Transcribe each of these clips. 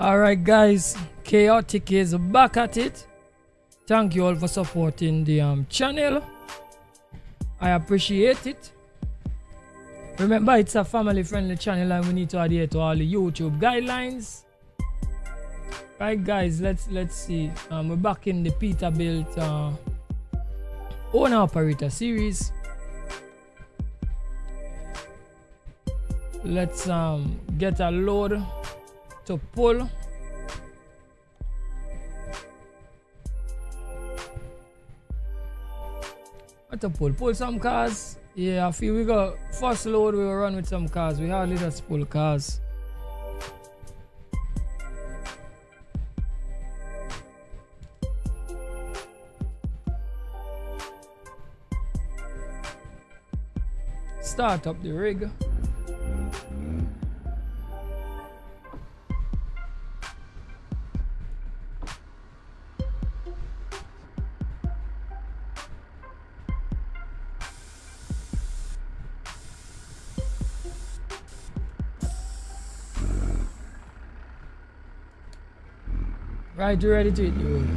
Alright guys, Chaotic is back at it. Thank you all for supporting the channel. I appreciate it. Remember, it's a family friendly channel and we need to adhere to all the YouTube guidelines. Right guys, let's see. We're back in the Peterbilt owner operator series. Let's get a load to pull. What to pull some cars. Yeah, I feel we got first load, we will run with some cars. We hardly just pull cars. Start up the rig. Right, you ready to hit the road?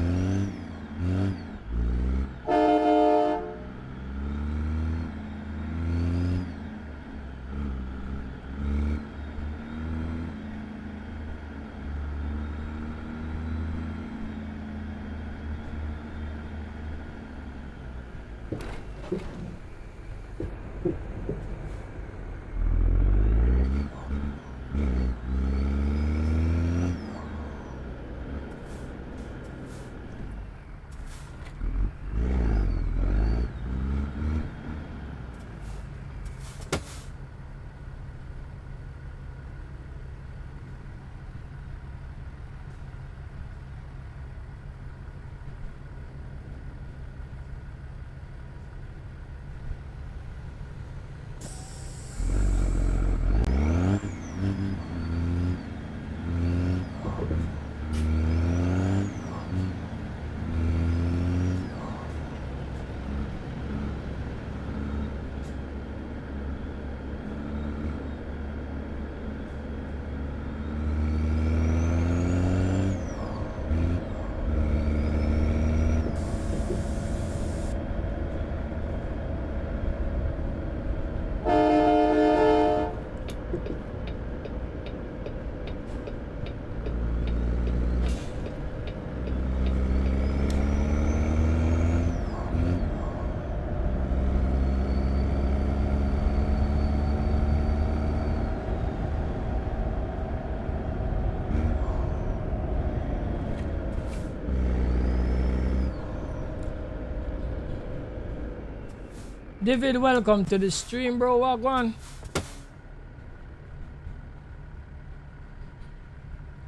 David, welcome to the stream, bro. Wagwan.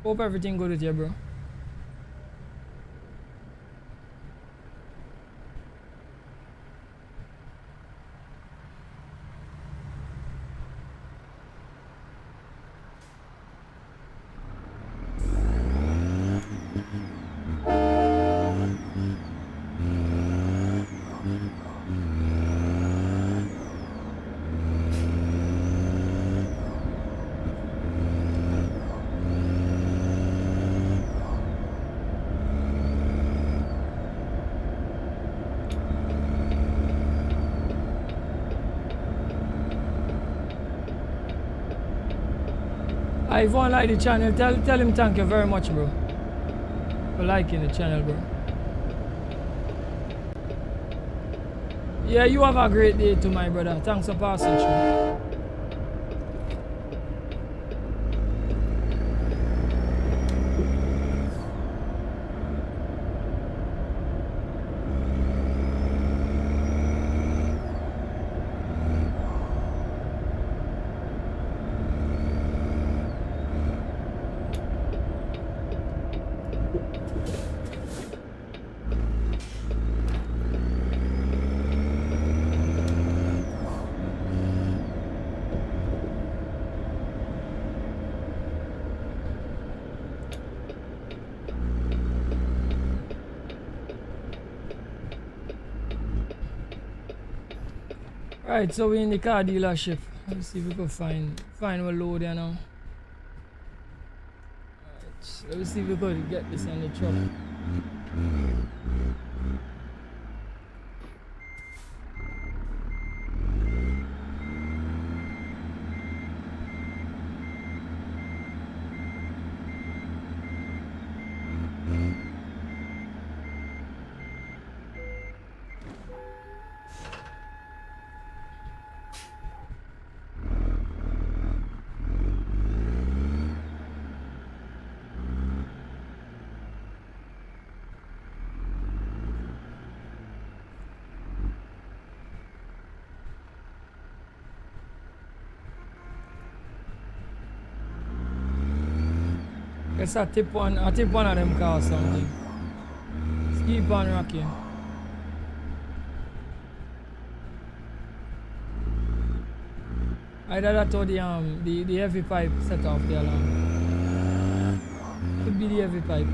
Hope everything good with you, bro. If you want to like the channel, tell him thank you very much, bro, for liking the channel, bro. Yeah, you have a great day too, my brother. Thanks for passing through. Right, so we're in the car dealership. Let's see if we can find what load there now. Right. Let me see if we could get this on the truck. Guess I tip one of them cars or something. Let's keep on rocking. Either that or the heavy pipe set off the alarm. Could be the heavy pipe.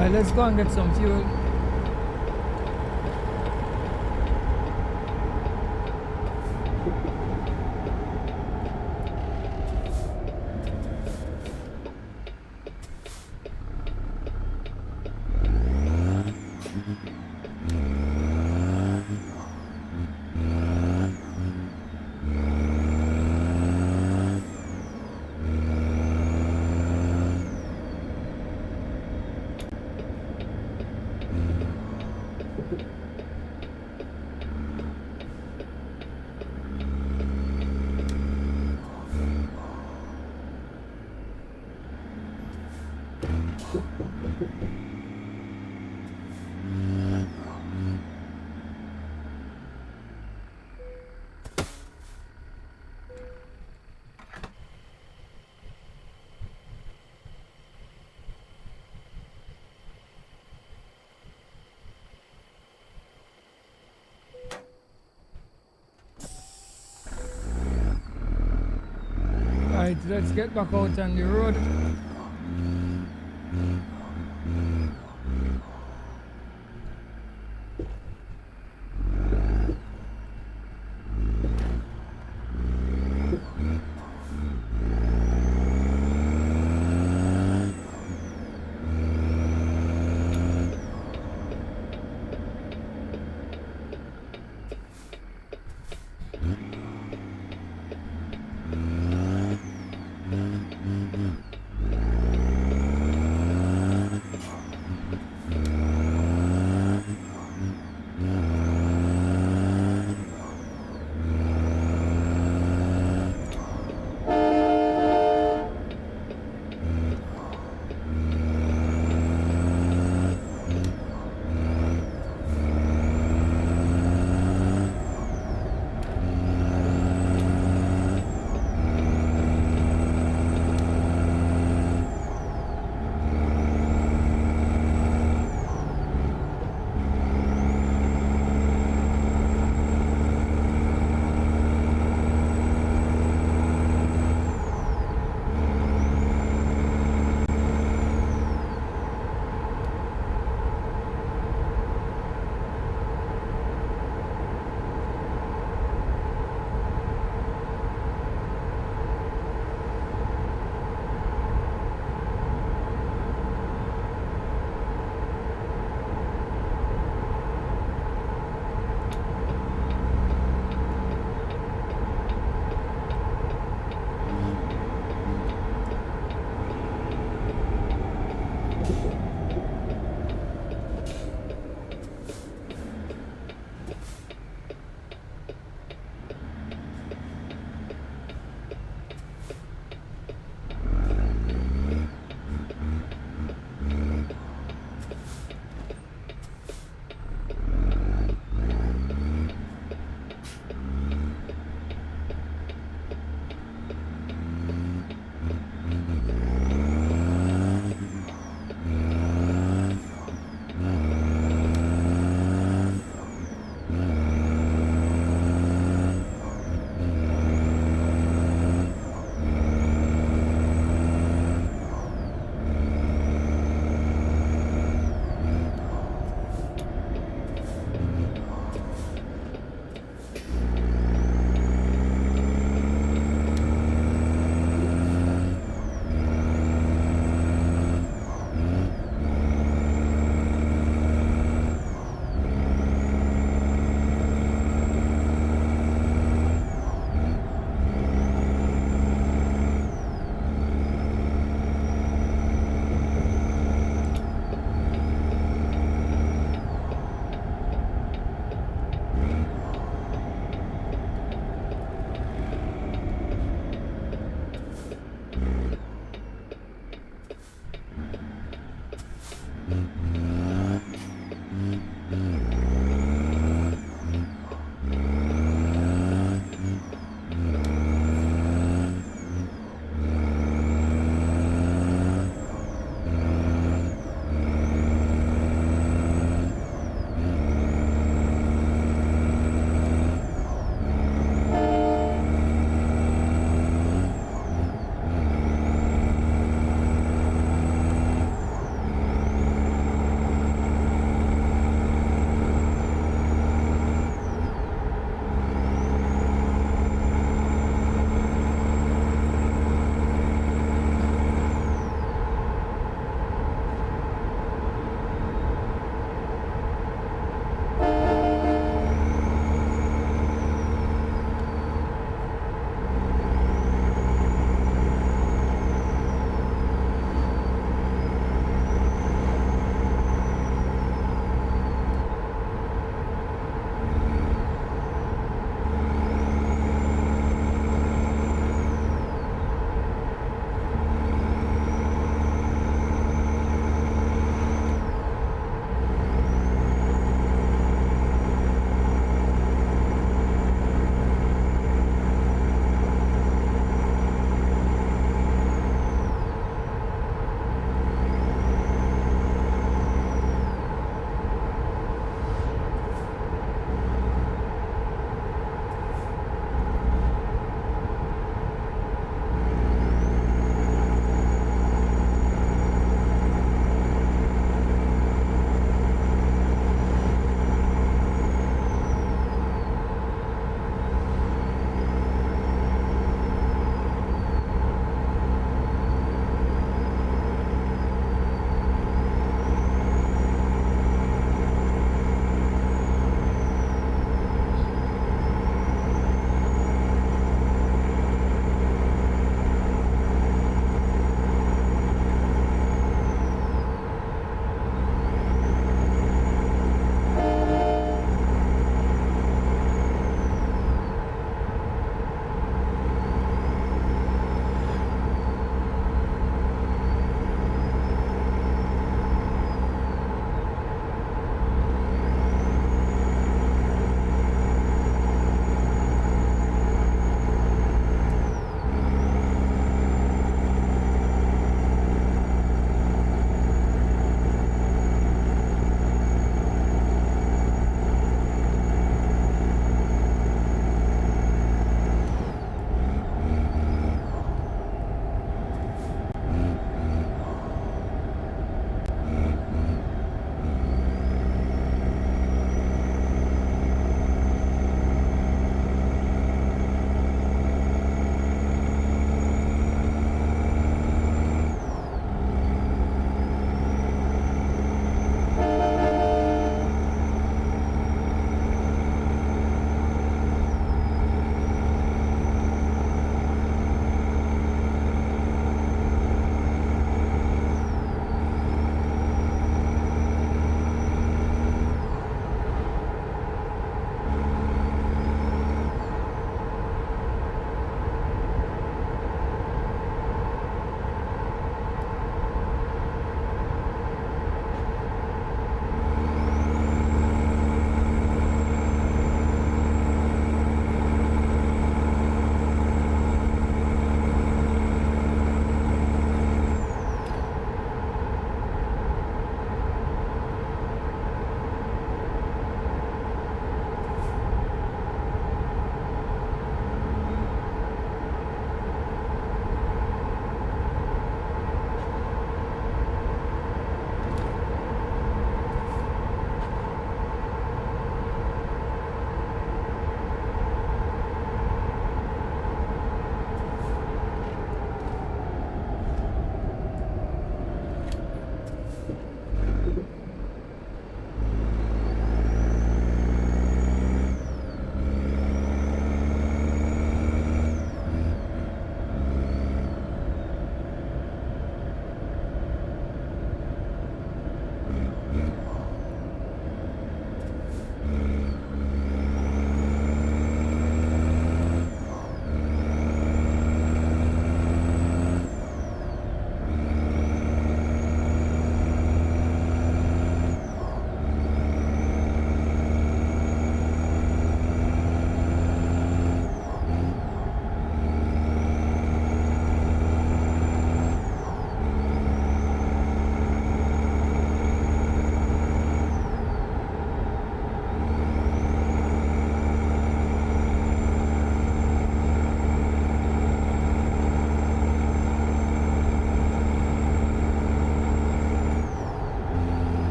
Alright, let's go and get some fuel. Alright, let's get back out on the road.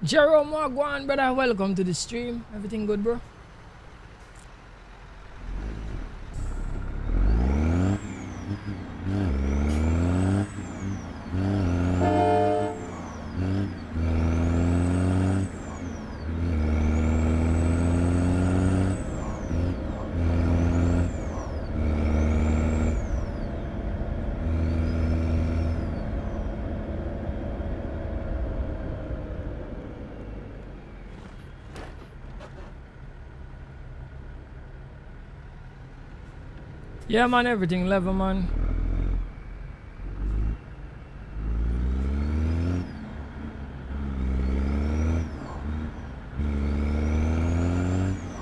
Jerome Wagwan, brother, welcome to the stream. Everything good, bro? Yeah, man, everything level, man.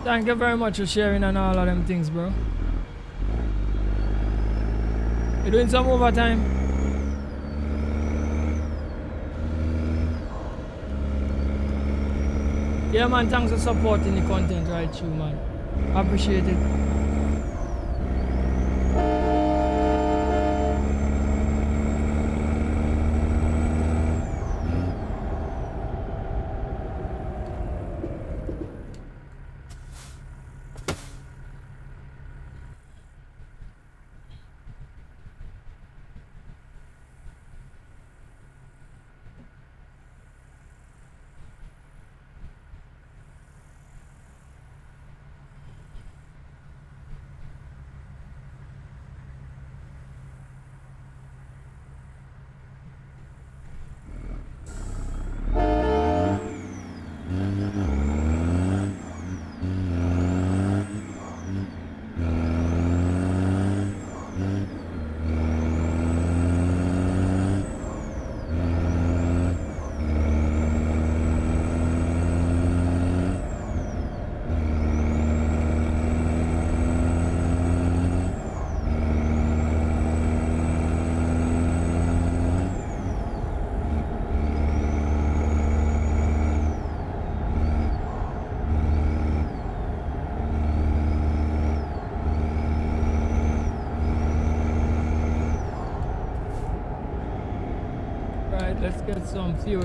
Thank you very much for sharing and all of them things, bro. You doing some overtime? Yeah, man, thanks for supporting the content right through, man. I appreciate it. Right, let's get some fuel.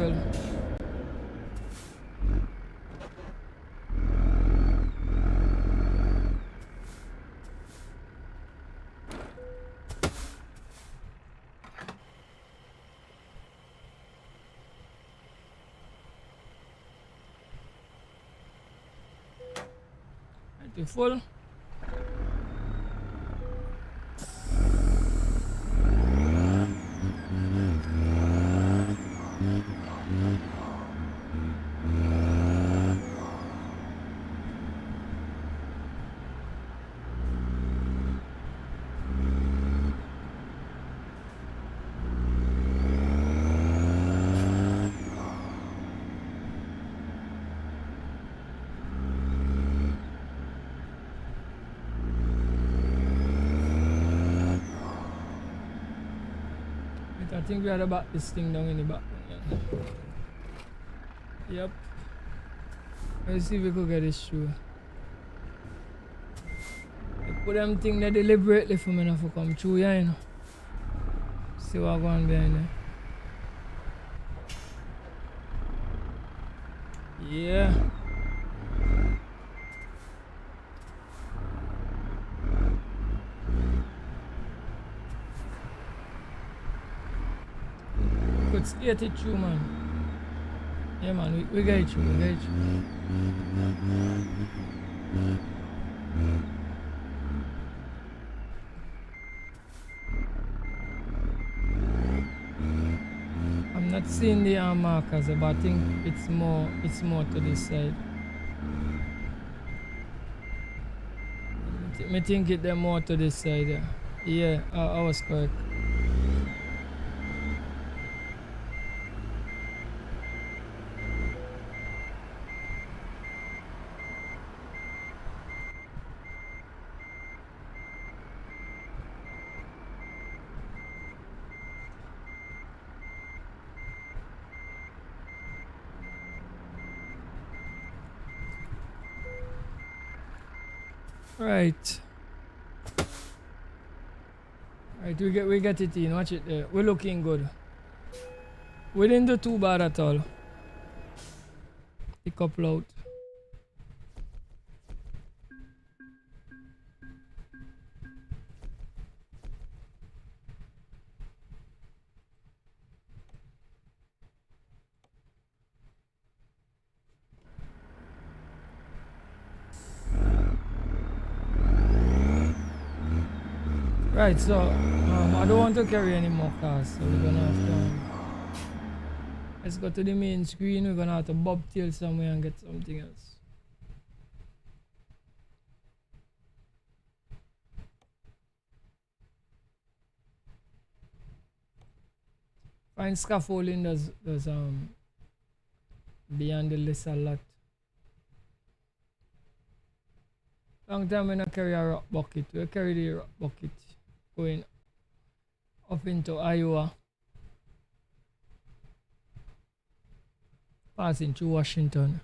Right, full. I think we had about this thing down in the back. Yep. Let's see if we could get this through. They put them thing there deliberately for me not to come through, yeah, you know. See what going on behind there. Yeah. Could skate it through, man. Yeah, man, we get it through, we get it through. I'm not seeing the arm markers, but I think it's more to this side. I think it's more to this side, yeah. Yeah, I was correct. Right. Right, we get it in. Watch it there. We're looking good. We didn't do too bad at all. the couple out. Right, so I don't want to carry any more cars, so we're gonna have to let's go to the main screen. We're gonna have to bobtail somewhere and get something else. Find scaffolding does beyond the list a lot. Long time when I carry a rock bucket. We carry the rock bucket going up into Iowa, passing through Washington.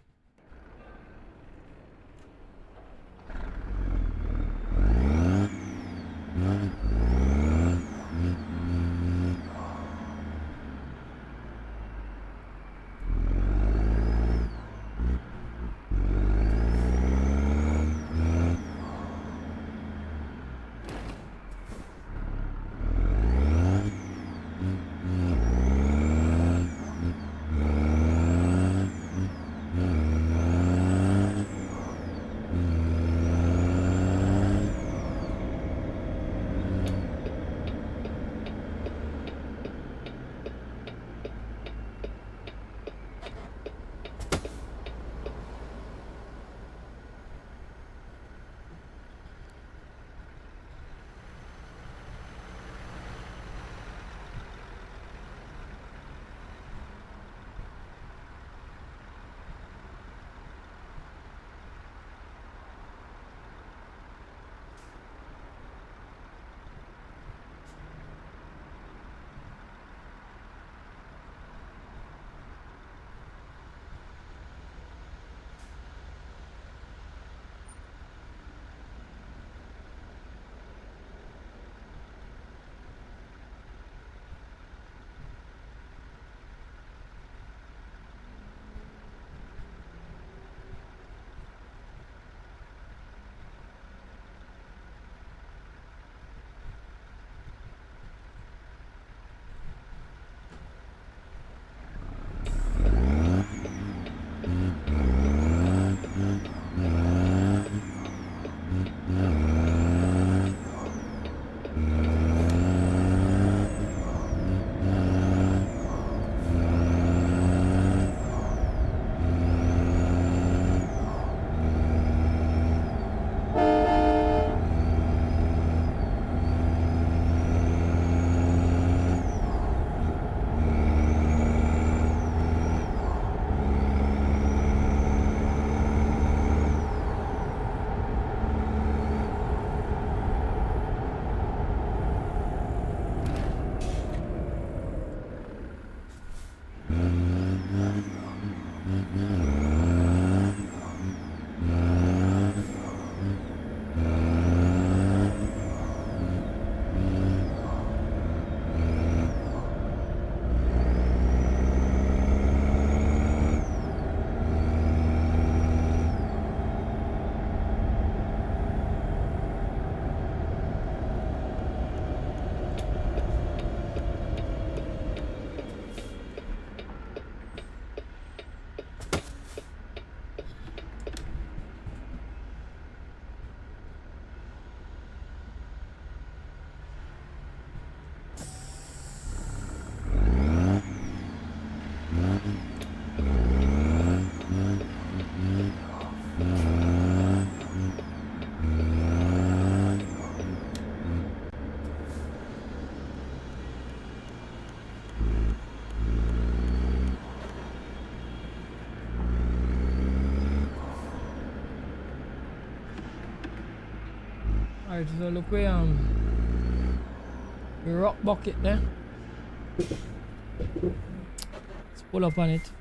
Alright, so look where the rock bucket there. Let's pull up on it.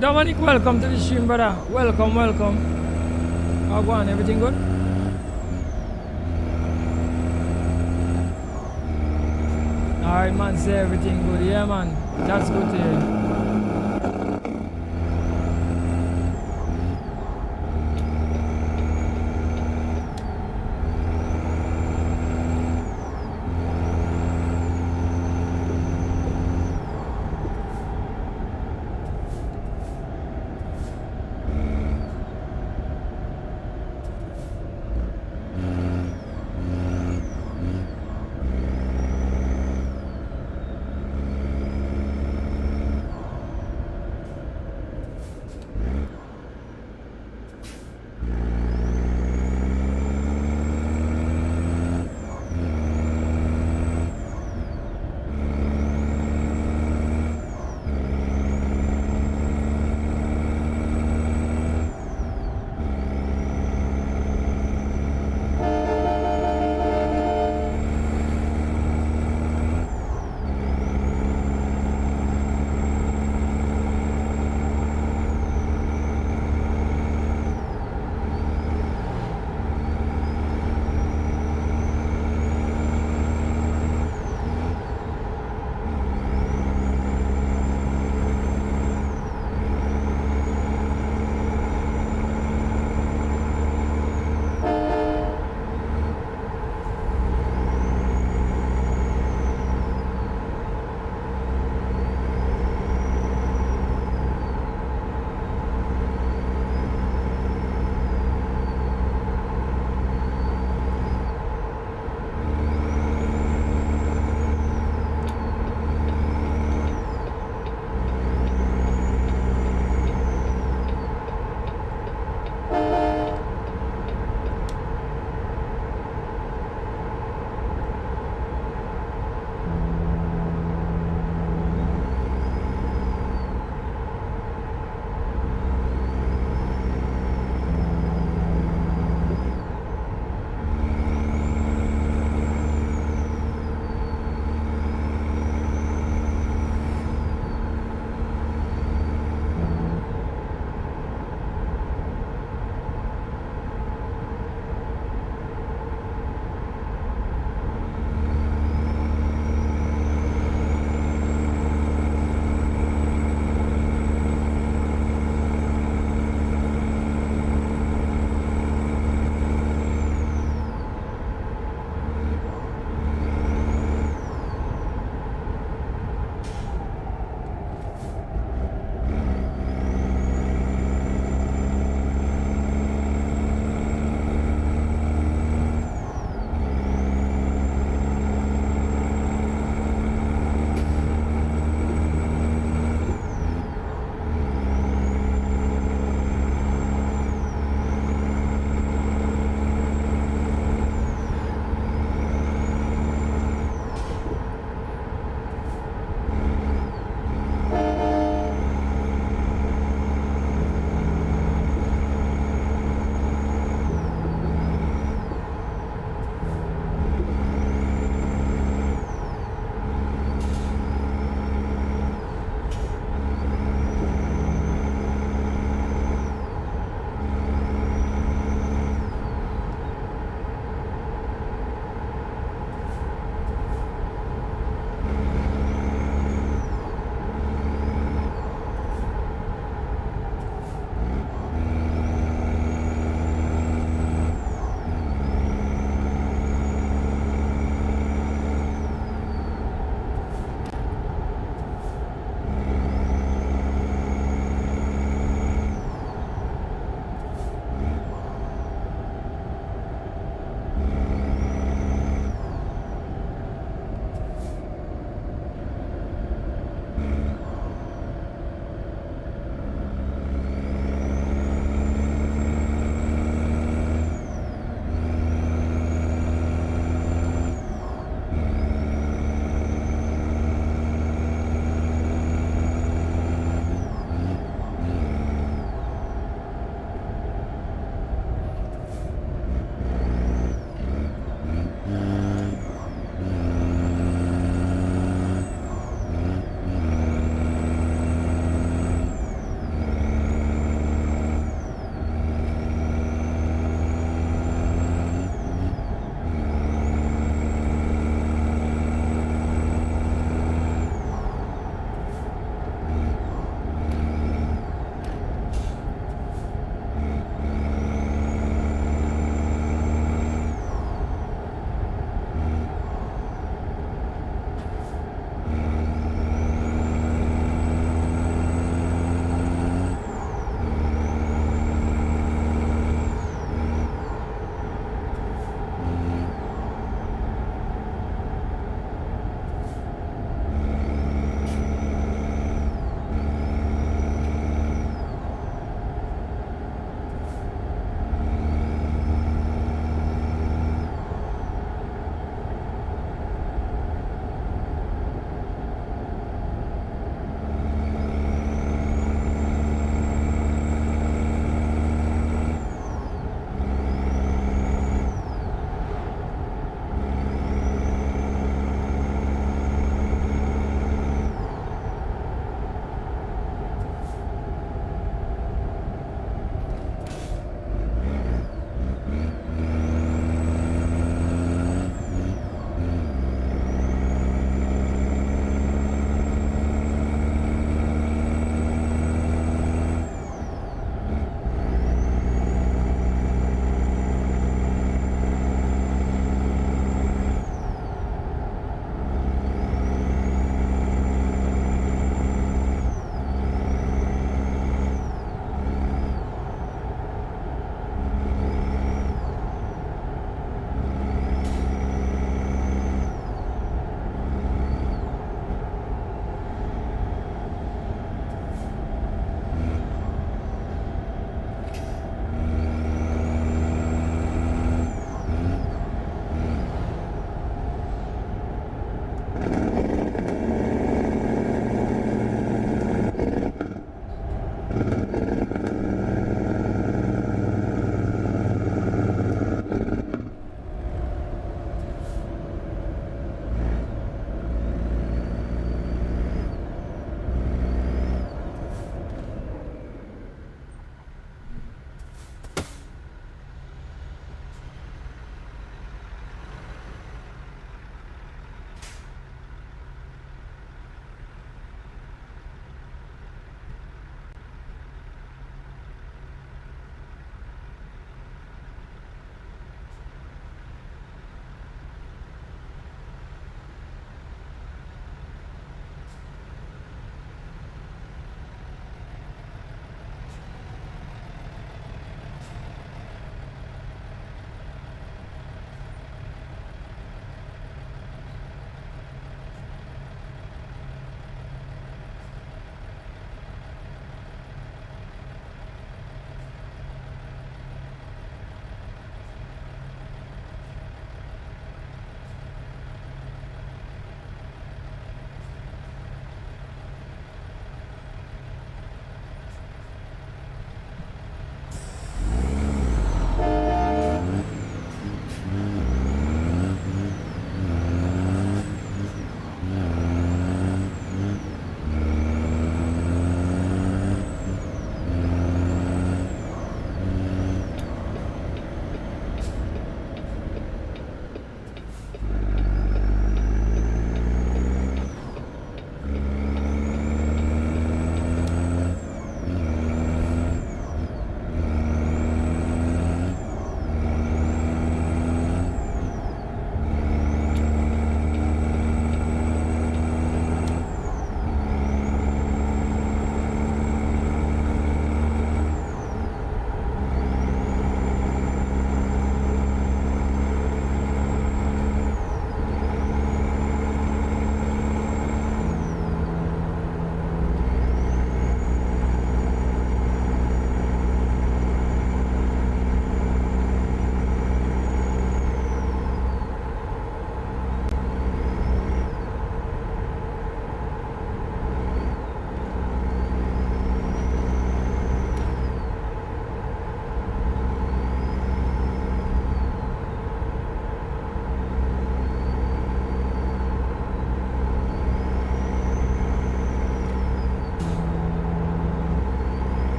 Dominic, welcome to the stream, brother. Welcome, welcome. How go on? Everything good? Alright, man, say everything good. Yeah, man. That's good to hear.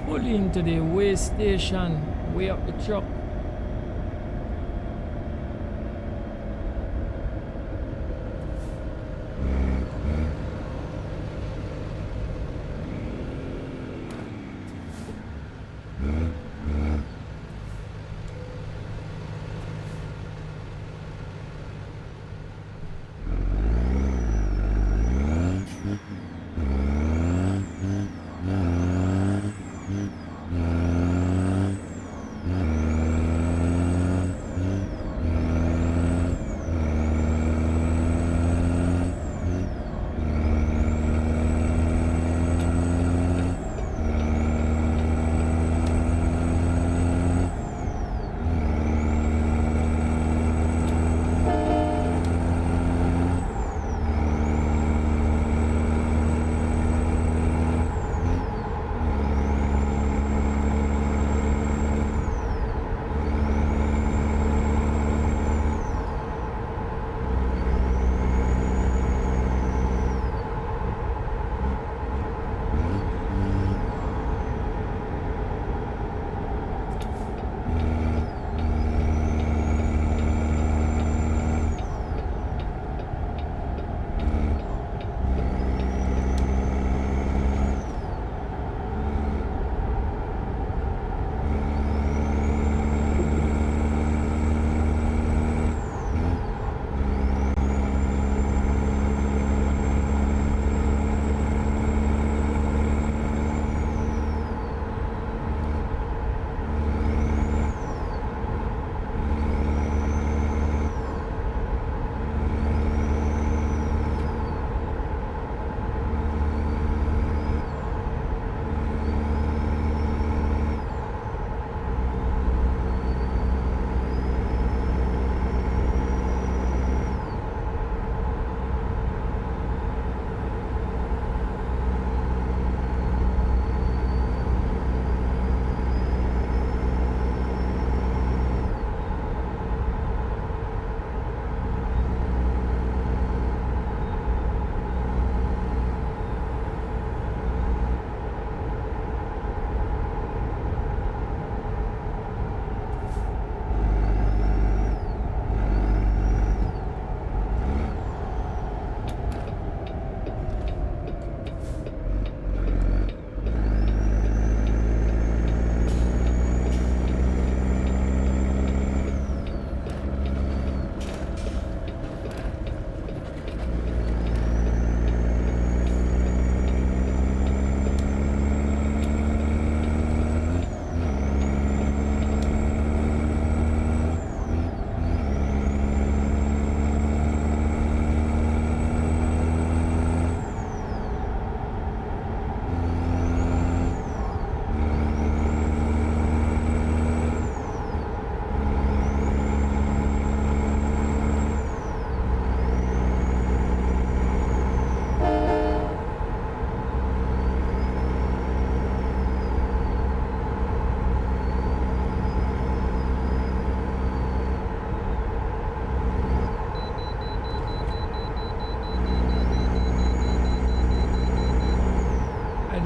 pull into the way station, way up the truck.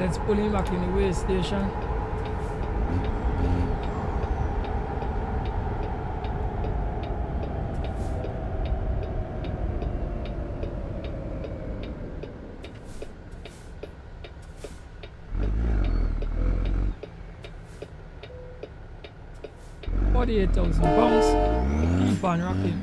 Let's pull him back in the way station. £48,000. Keep on rocking.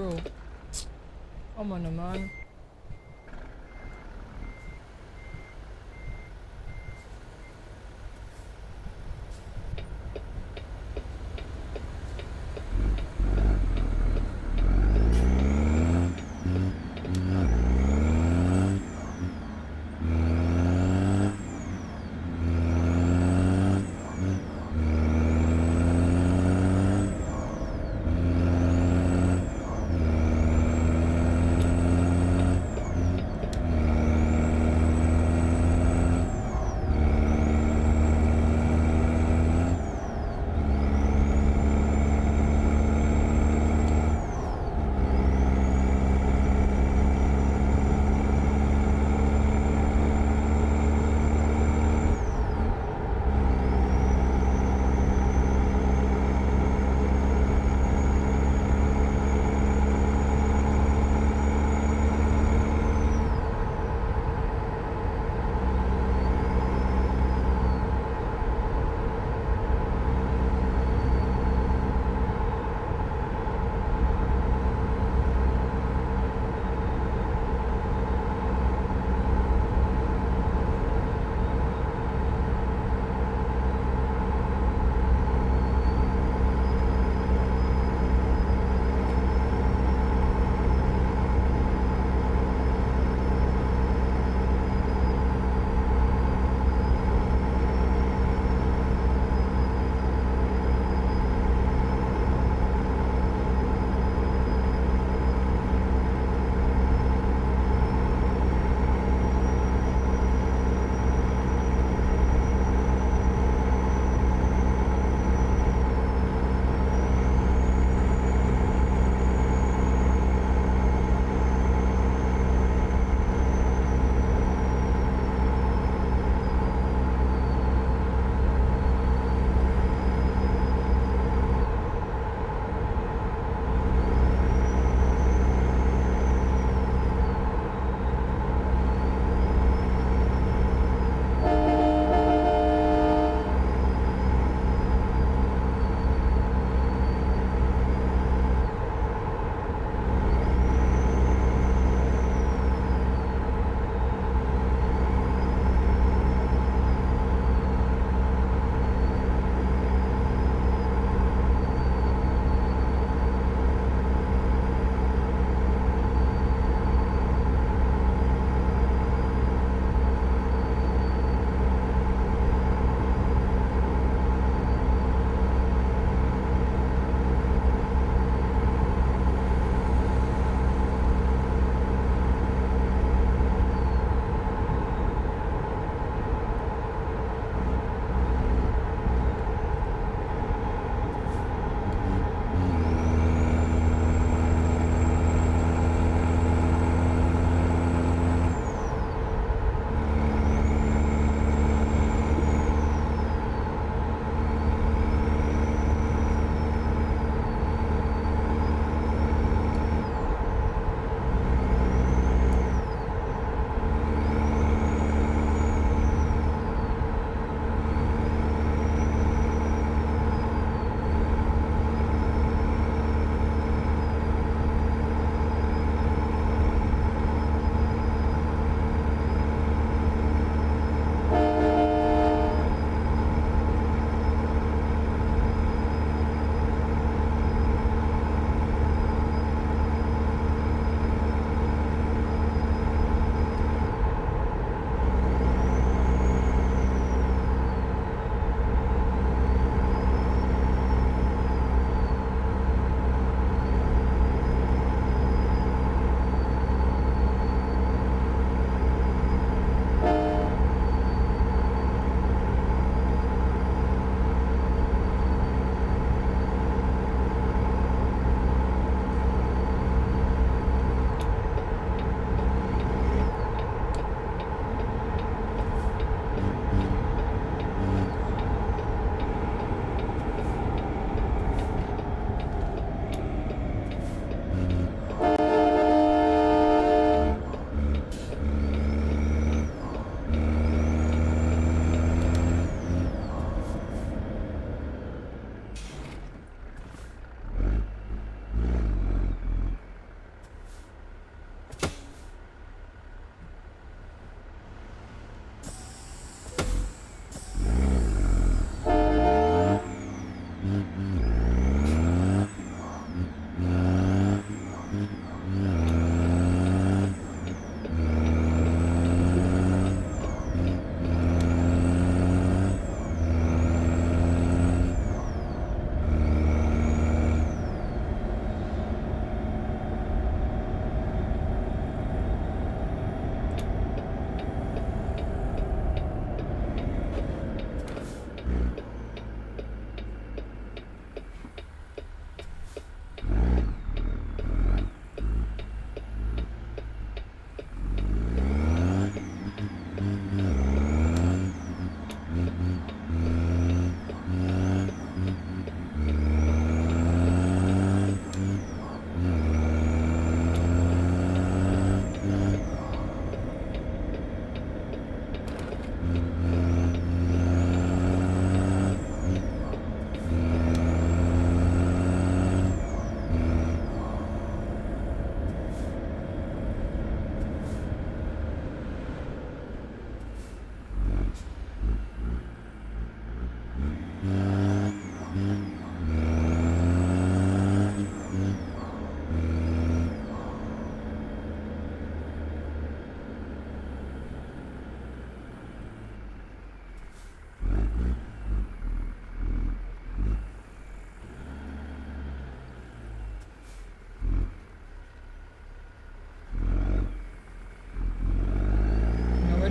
bro. Come on, man.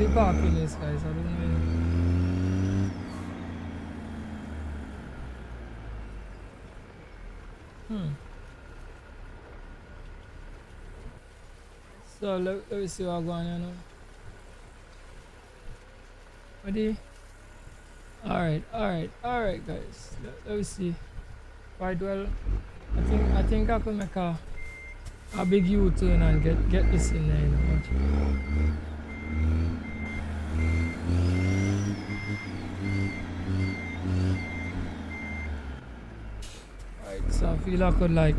he parking this, guys? I don't know. So let me see what's going on now. Ready? Alright, guys. Let me see. Right, well, I think I can make a big U-turn and get this in there, you know. Watch it. Right, so I feel I could like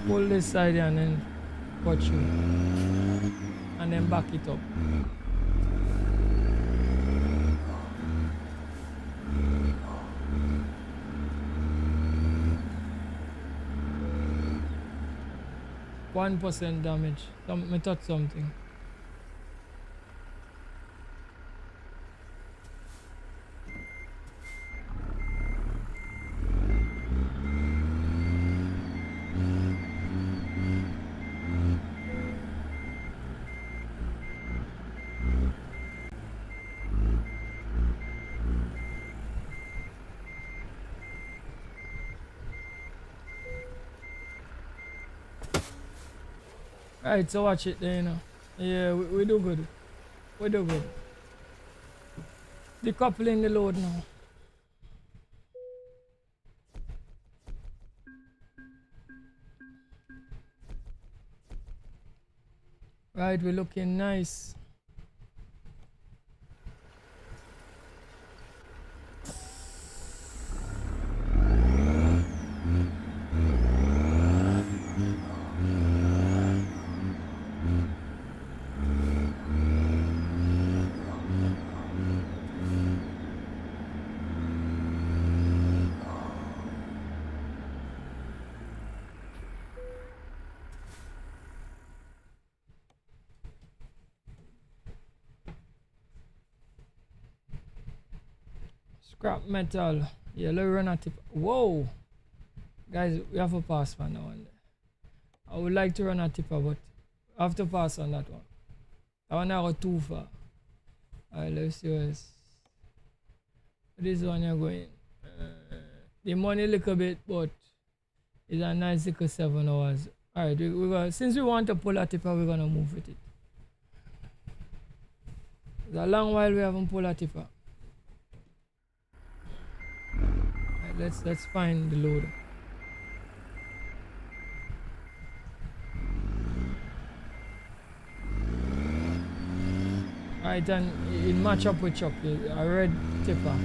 pull this side and then cut you and then back it up. %1 damage. Me touch something. Right, so watch it there, you know. Yeah, we do good. We do good. Decoupling the load now. Right, we're looking nice. Scrap metal. Yeah, let's run a tip. Whoa! Guys, we have to pass for now. I would like to run a tipper, but I have to pass on that one. That one I got too far. Alright, let's see where this one you're going. The money a little bit, but it's a nice little 7 hours. Alright, since we want to pull a tipper, we're gonna move with it. It's a long while we haven't pulled a tipper. Alright, let's find the load. Right, and it match up with Chuck, a red tipper.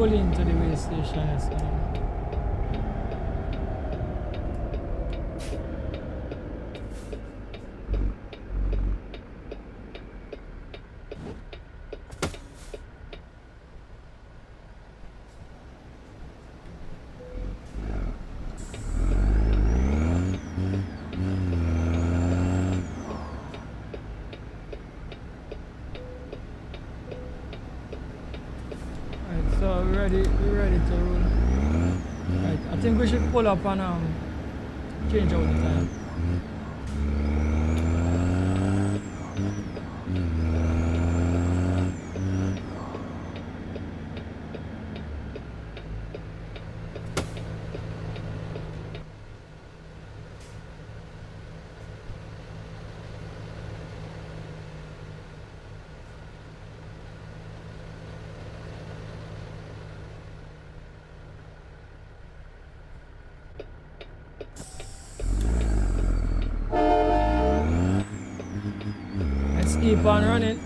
pull into the way station. Yes, Right, so we're ready to roll. Right, I think we should pull up and change out the time. Let's keep on running.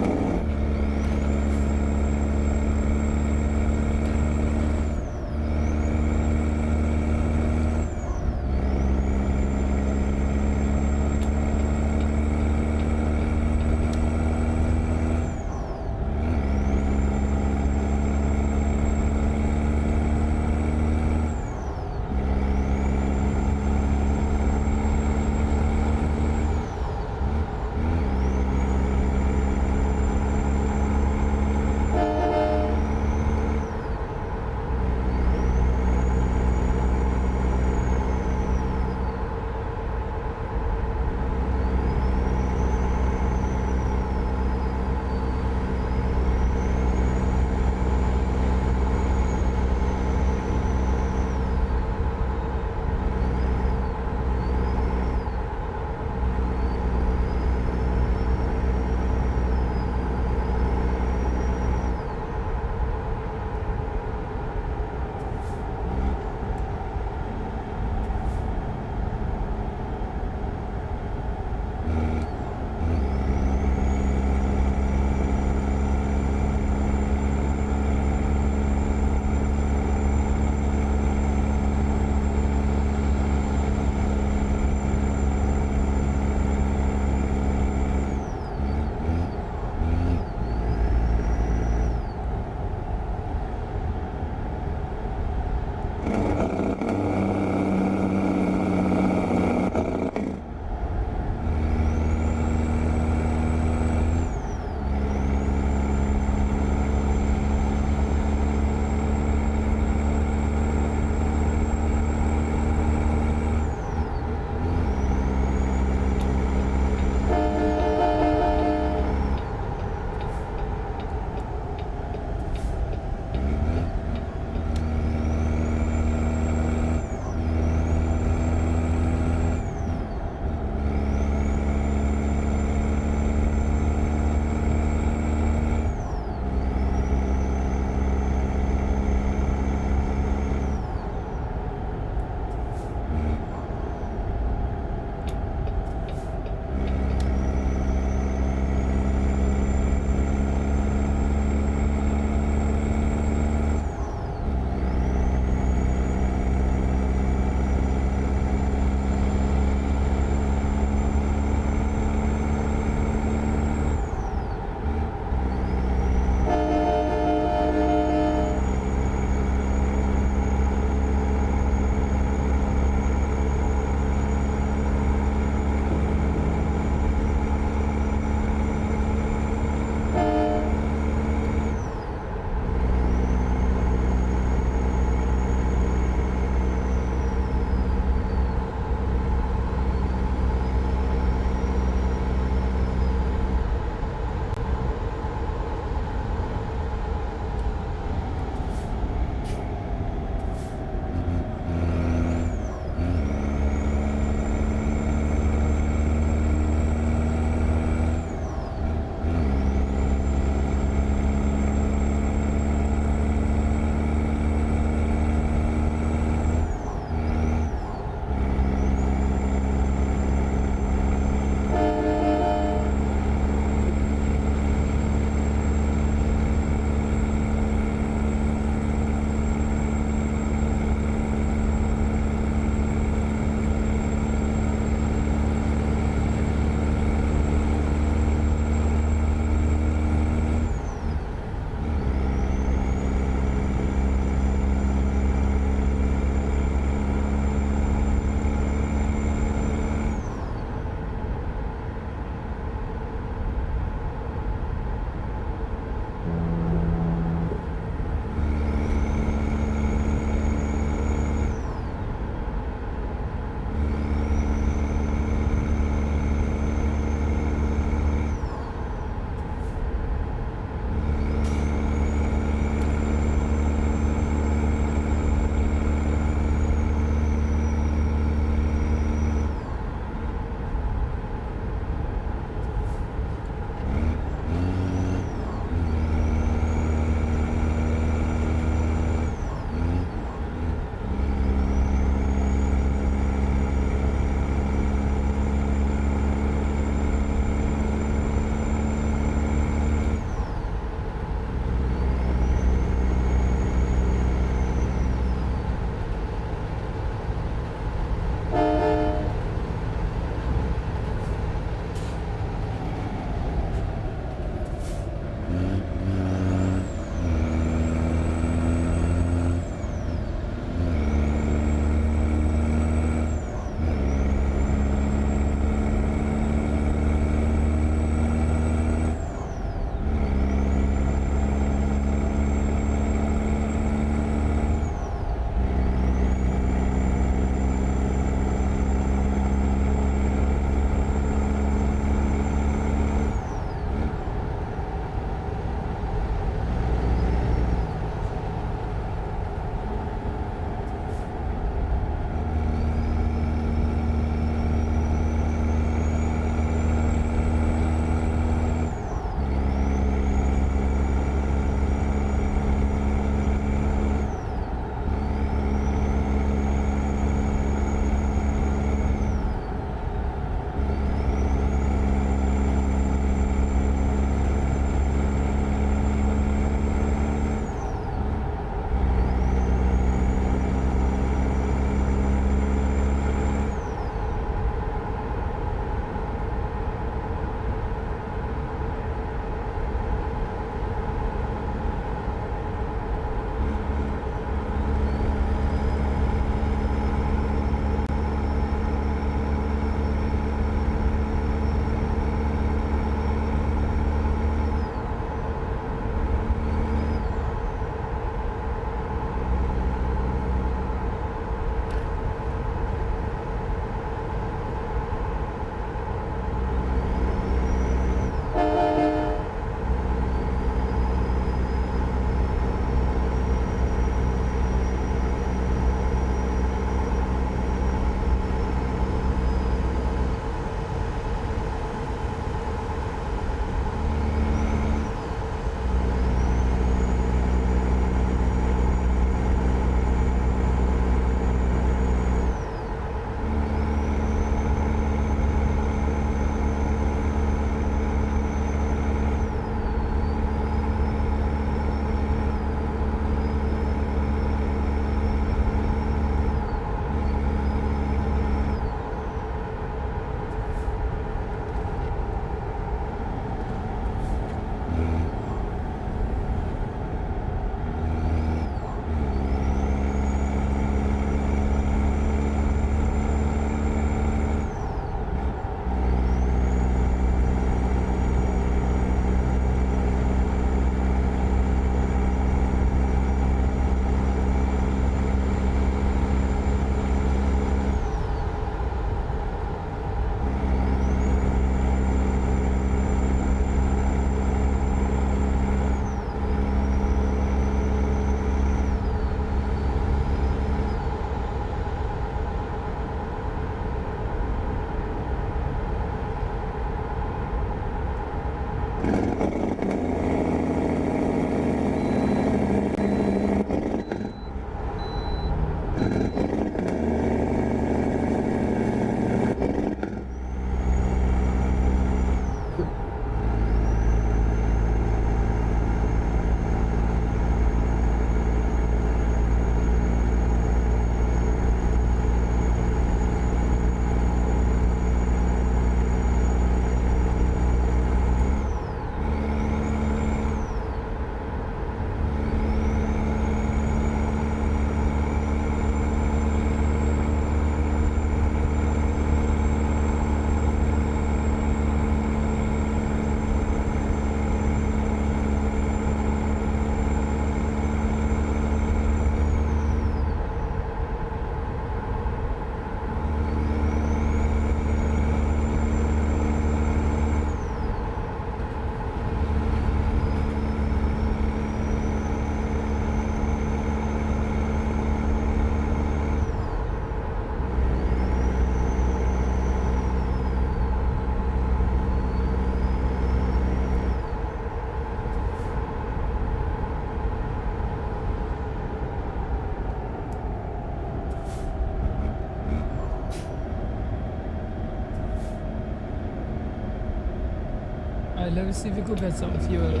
Alright, let me see if we could get some fuel.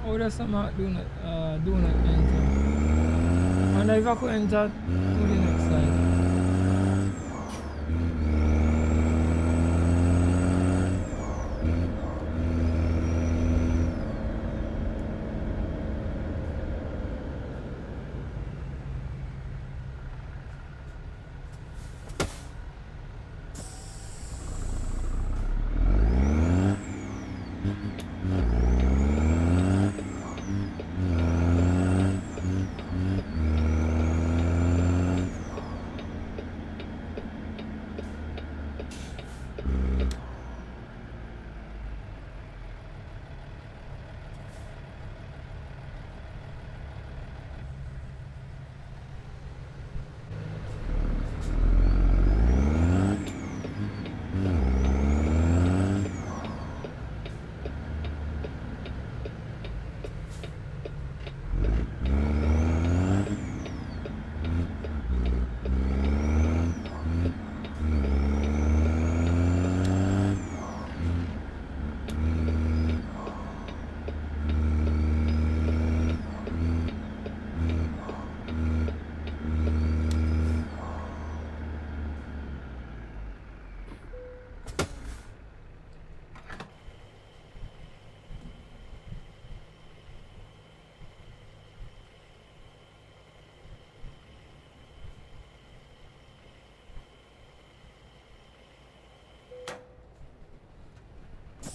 How does some do not enter? And if I could enter to the next side.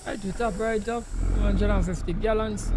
Right, we top right up, 150 gallons.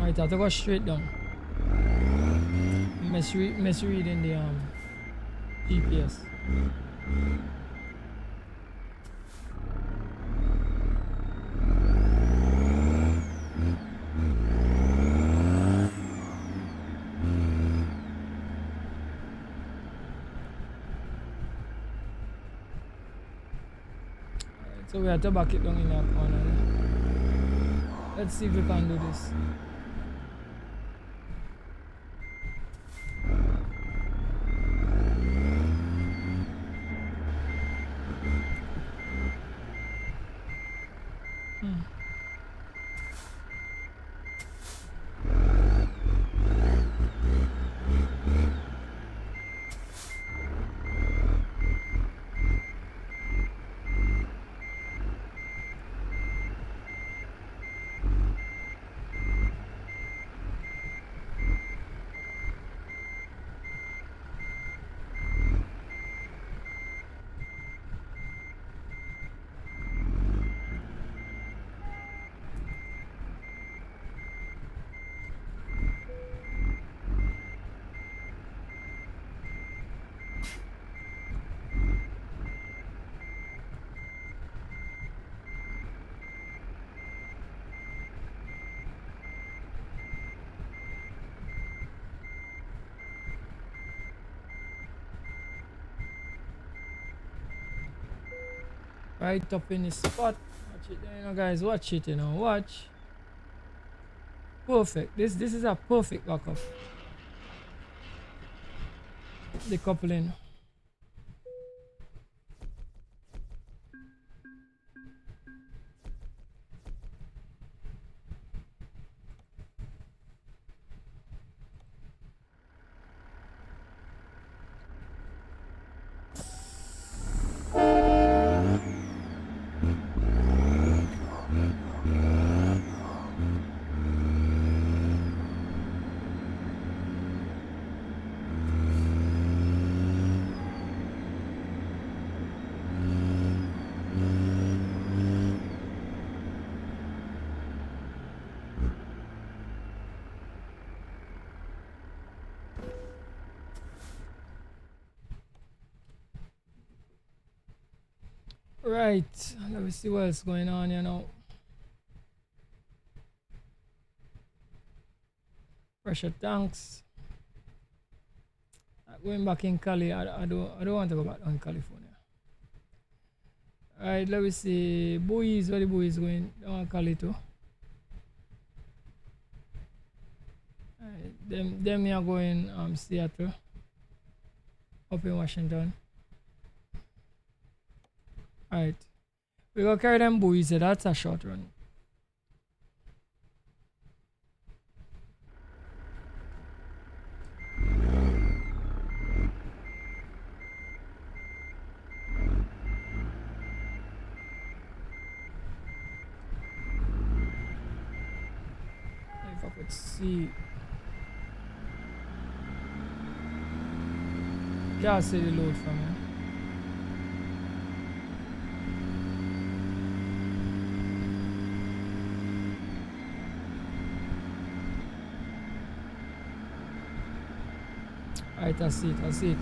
Right, I have to go straight down. Misreading the GPS. Alright, so we have to back it down in that corner. Let's see if we can do this. Right up in the spot. Watch it there, you know, guys. Watch it, you know. Watch. Perfect. This is a perfect backup. The coupling. Right, let me see what's going on, you know. Pressure tanks. Going back in Cali, I don't want to go back on California. Alright, let me see. Buoys, where the buoys going? Down Cali too. Alright, them are going Seattle. Up in Washington. Alright. We go carry them buoys, so that's a short run. If I could see. Can't see the load from here. Alright, I see it.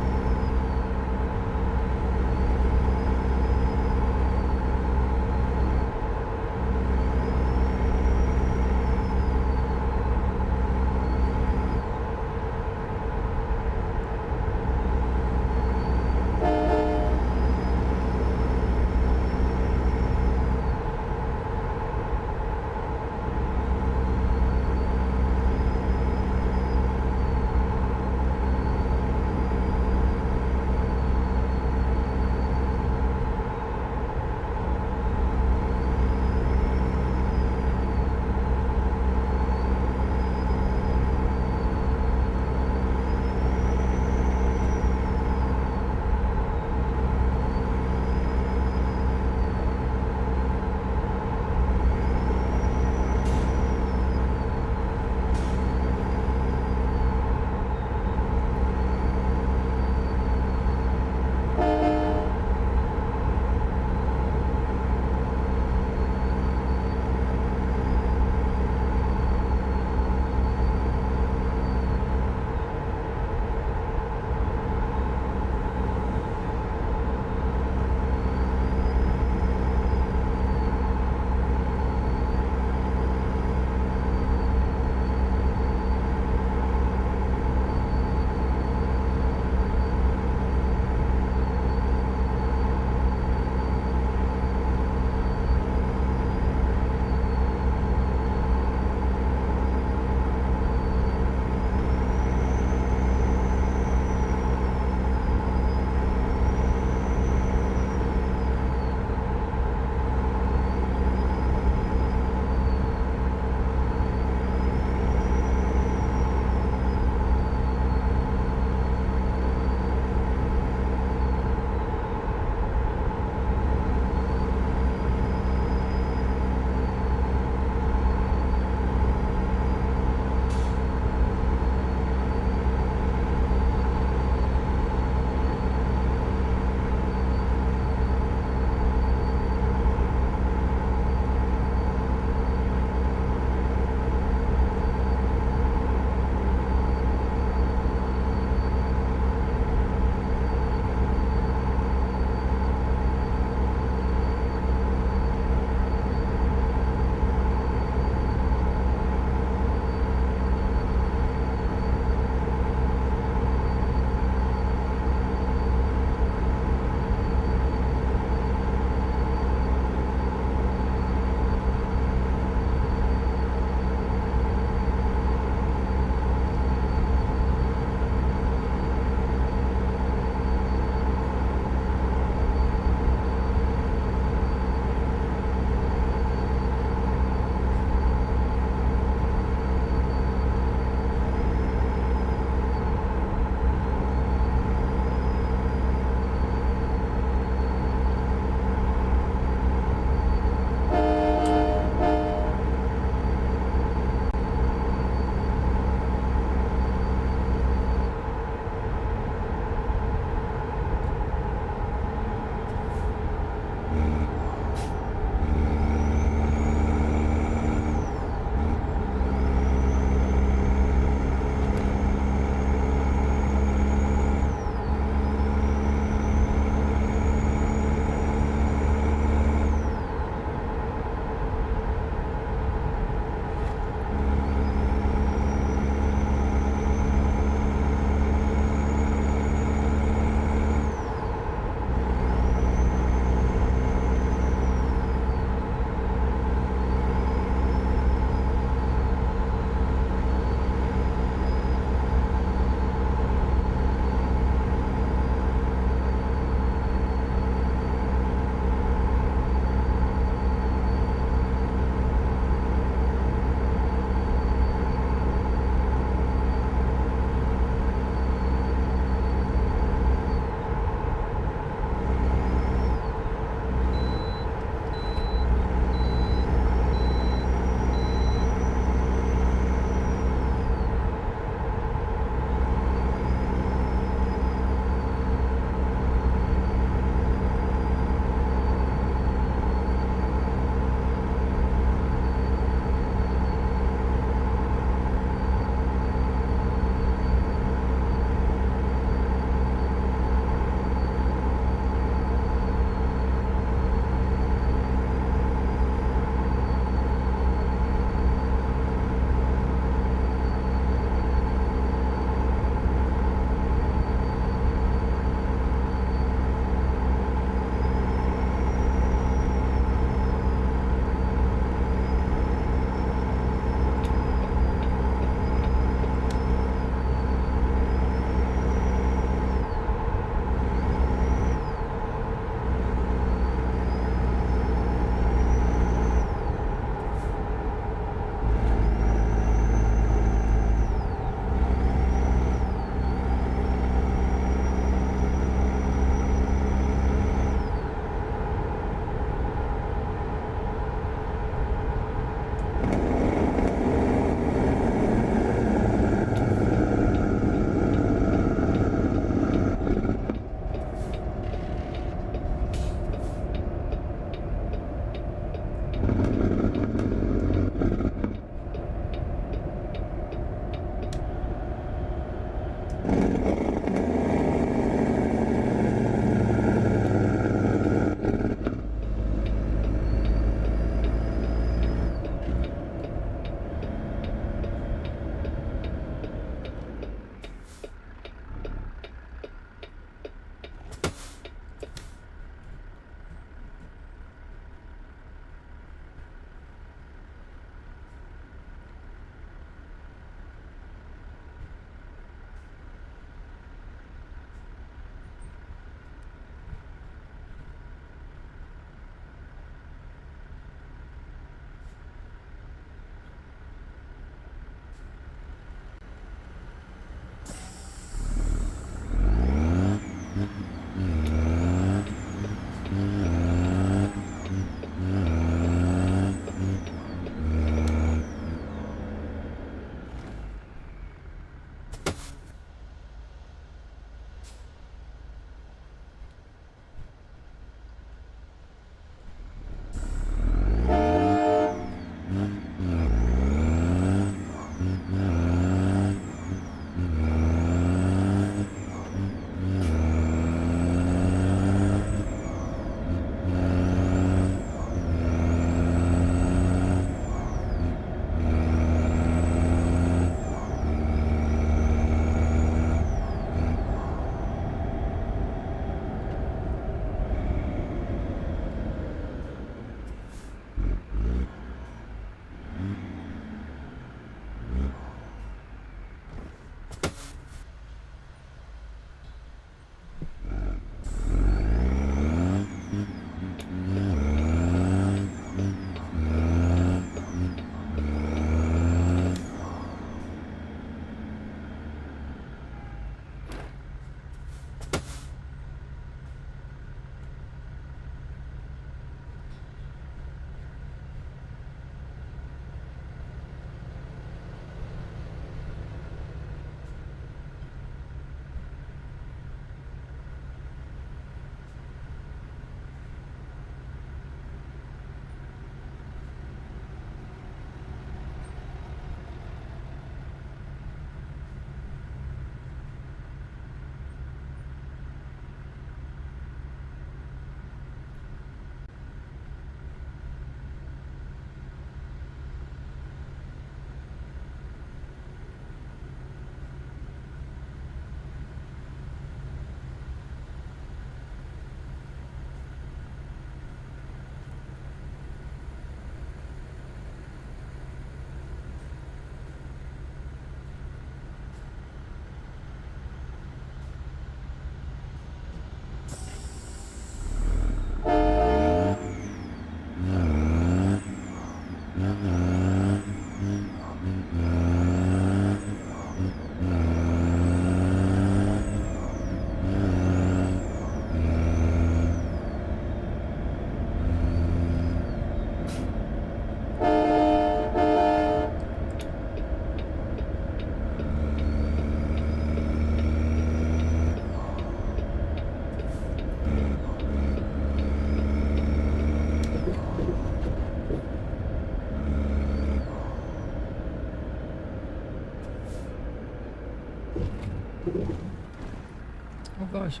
Oh gosh,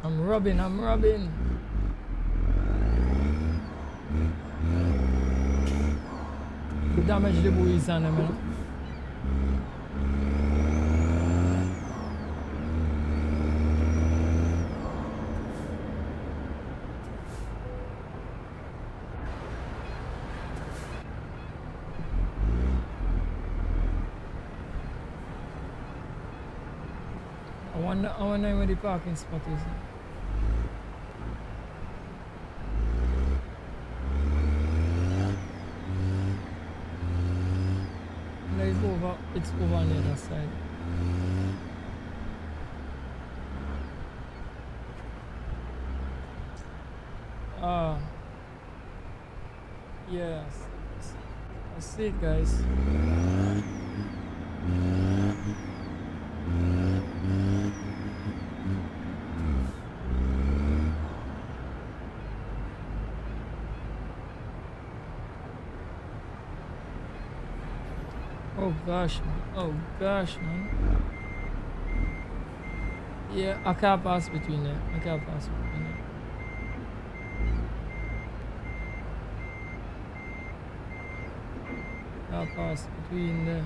I'm rubbing. Damage the buoys on them, you know. I wonder where the parking spot is. No, it's over on the other side. Ah, yes. I see it, guys. Oh gosh, man. Yeah, I can't pass between them. I'll pass between there.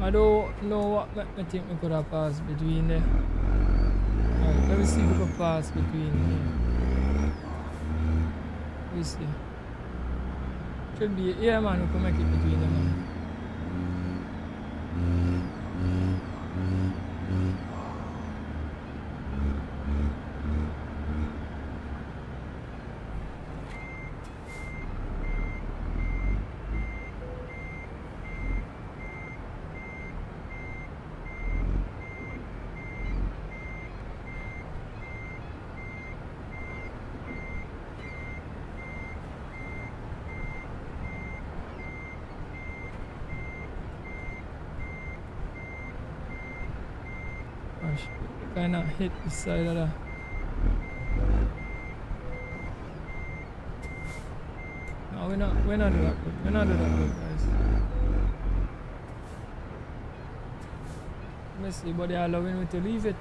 I don't know what make me think we could have passed between there. Alright, let me see if we could pass between there. Let me see. Should be, yeah man, we can make it between them, man. Gosh, kinda hit the side of the... No, we're not doing that good. We're not doing that good, guys. Let me see, but they are allowing me to leave it.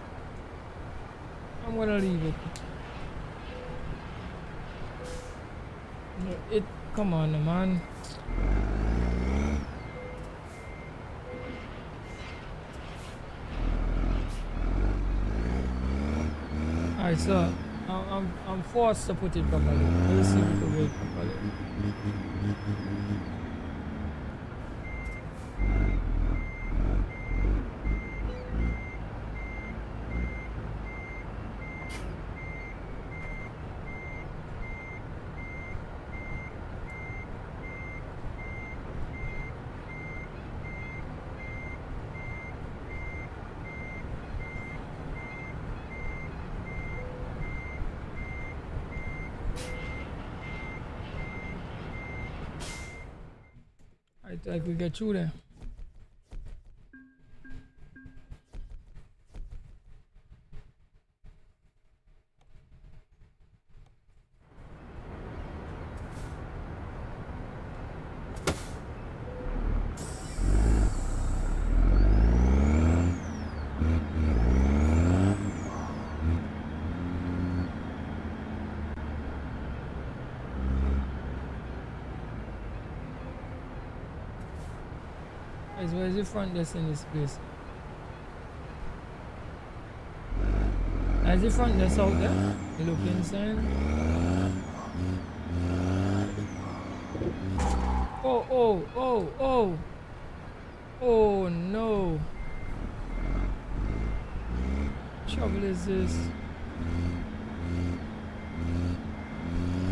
I'm gonna leave it. No, come on, man. Alright, so I'm forced to put it properly. Let's see if we can wait properly. I think we get through there. Where's the front desk in this place? Is the front desk out there? You look inside. Oh no. Trouble is this.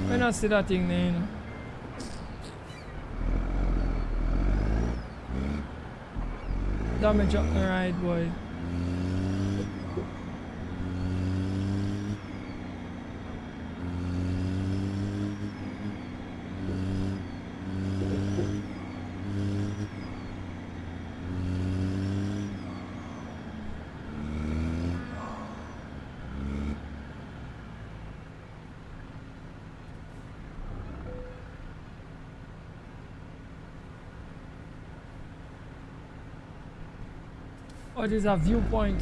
When I see that thing there, you know. Damage up the right, boy. Oh, there's a viewpoint.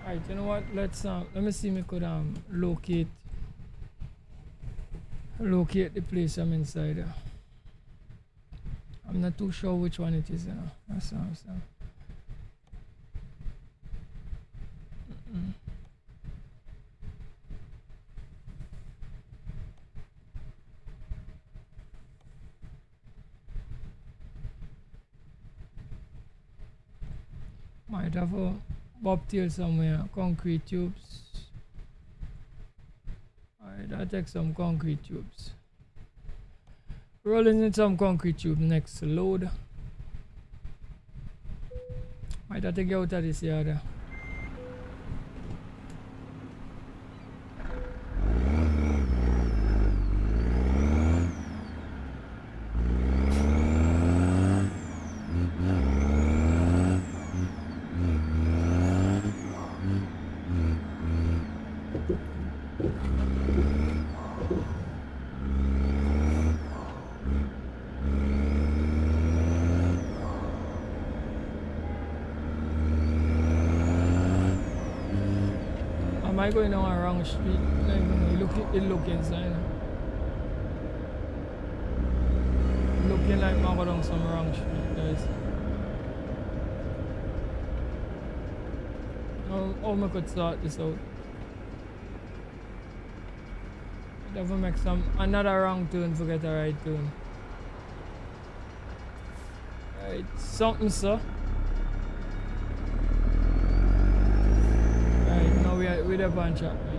Alright, you know what? Let me see if I could locate the place I'm inside. I'm not too sure which one it is, you know. That's what I'm saying. Might have a bobtail somewhere, concrete tubes. Alright, I'll take some concrete tubes. Rolling in some concrete tube next load. Might have to get out of this yard. Am I going down a wrong street? It look inside. Looking like I'm going down some wrong street, guys. How I could sort this out? Never make another wrong turn, forget a right turn. Right, something, sir. Right, now we're the bunch up, man.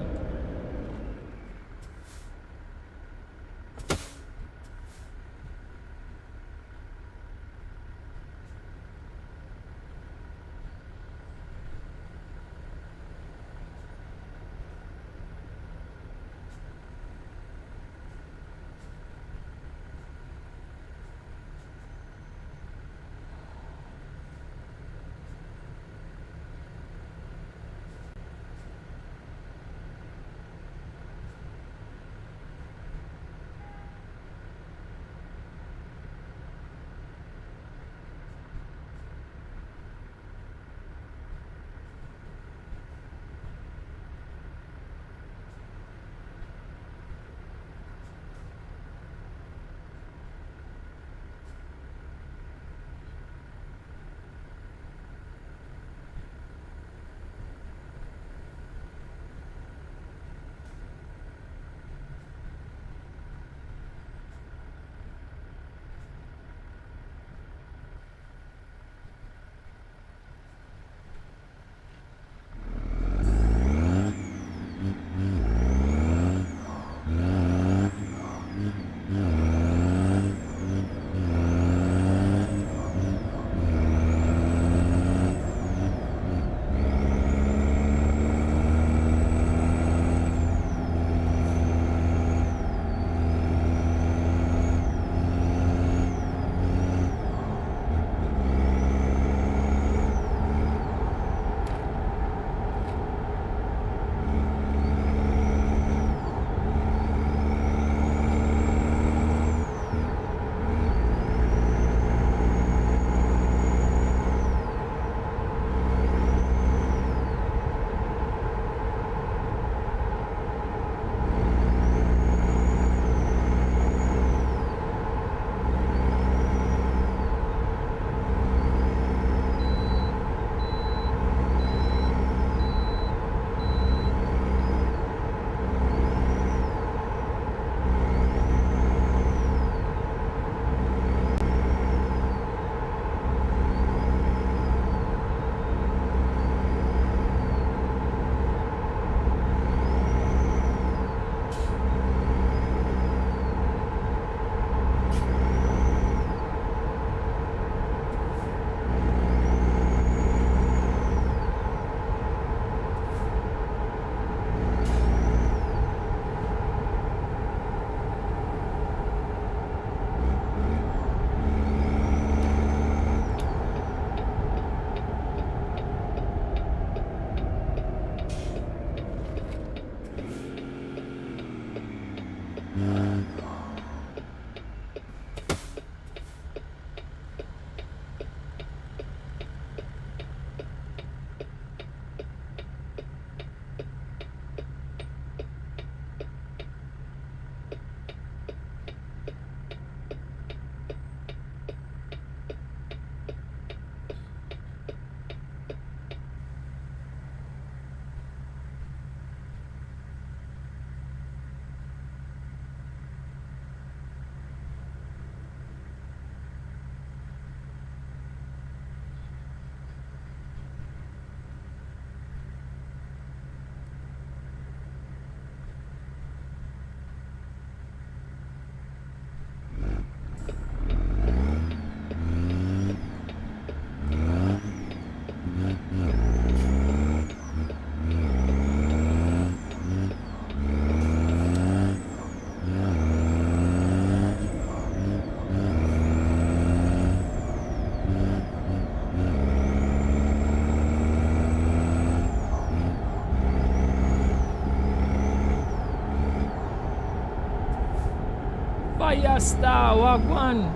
Fiesta, Wagwan.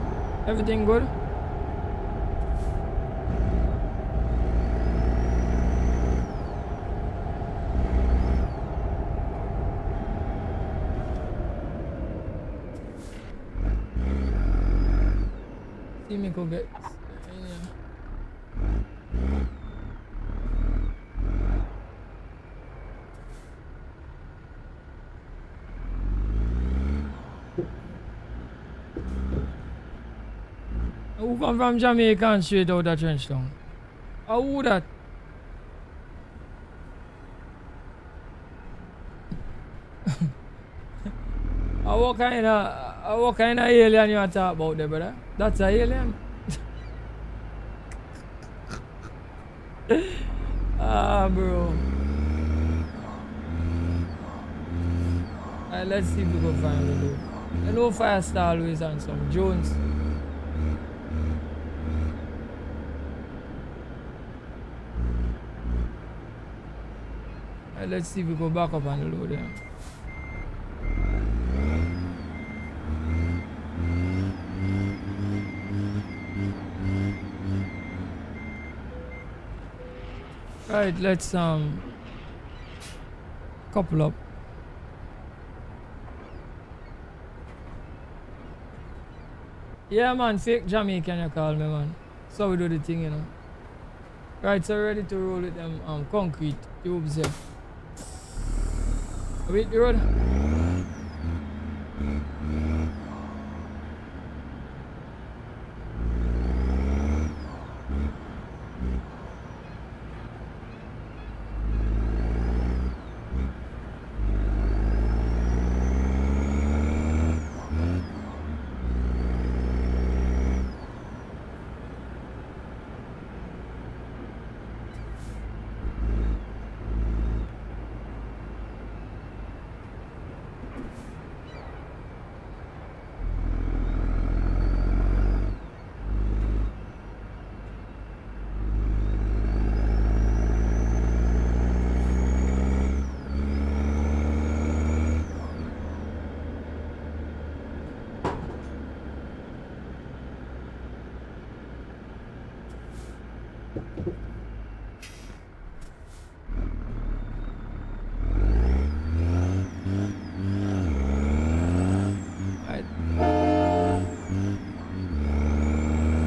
Everything good? See me go get. Who come from Jamaica and straight out of Trenchtown? Who that? What kind of alien you talk about there, brother? That's an alien? Bro. Alright, let's see if we can find the loot. I know Firestar always on some Jones. Alright, let's see if we go back up on the load there. Right, let's couple up. Yeah man, fake Jamaican you call me man. So we do the thing, you know. Right, so we're ready to roll with them concrete tubes here. Wait the road.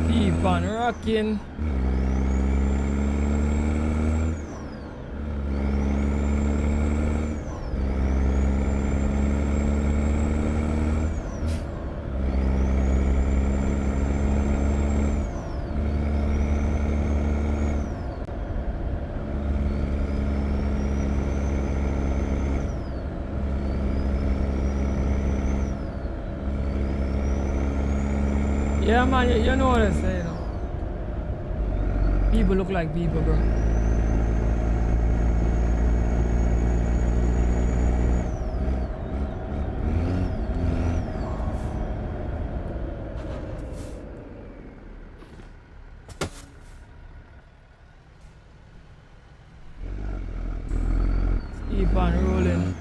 Keep on rocking. Yeah man, you know what I say, you know. People look like people, bro. Keep on rolling.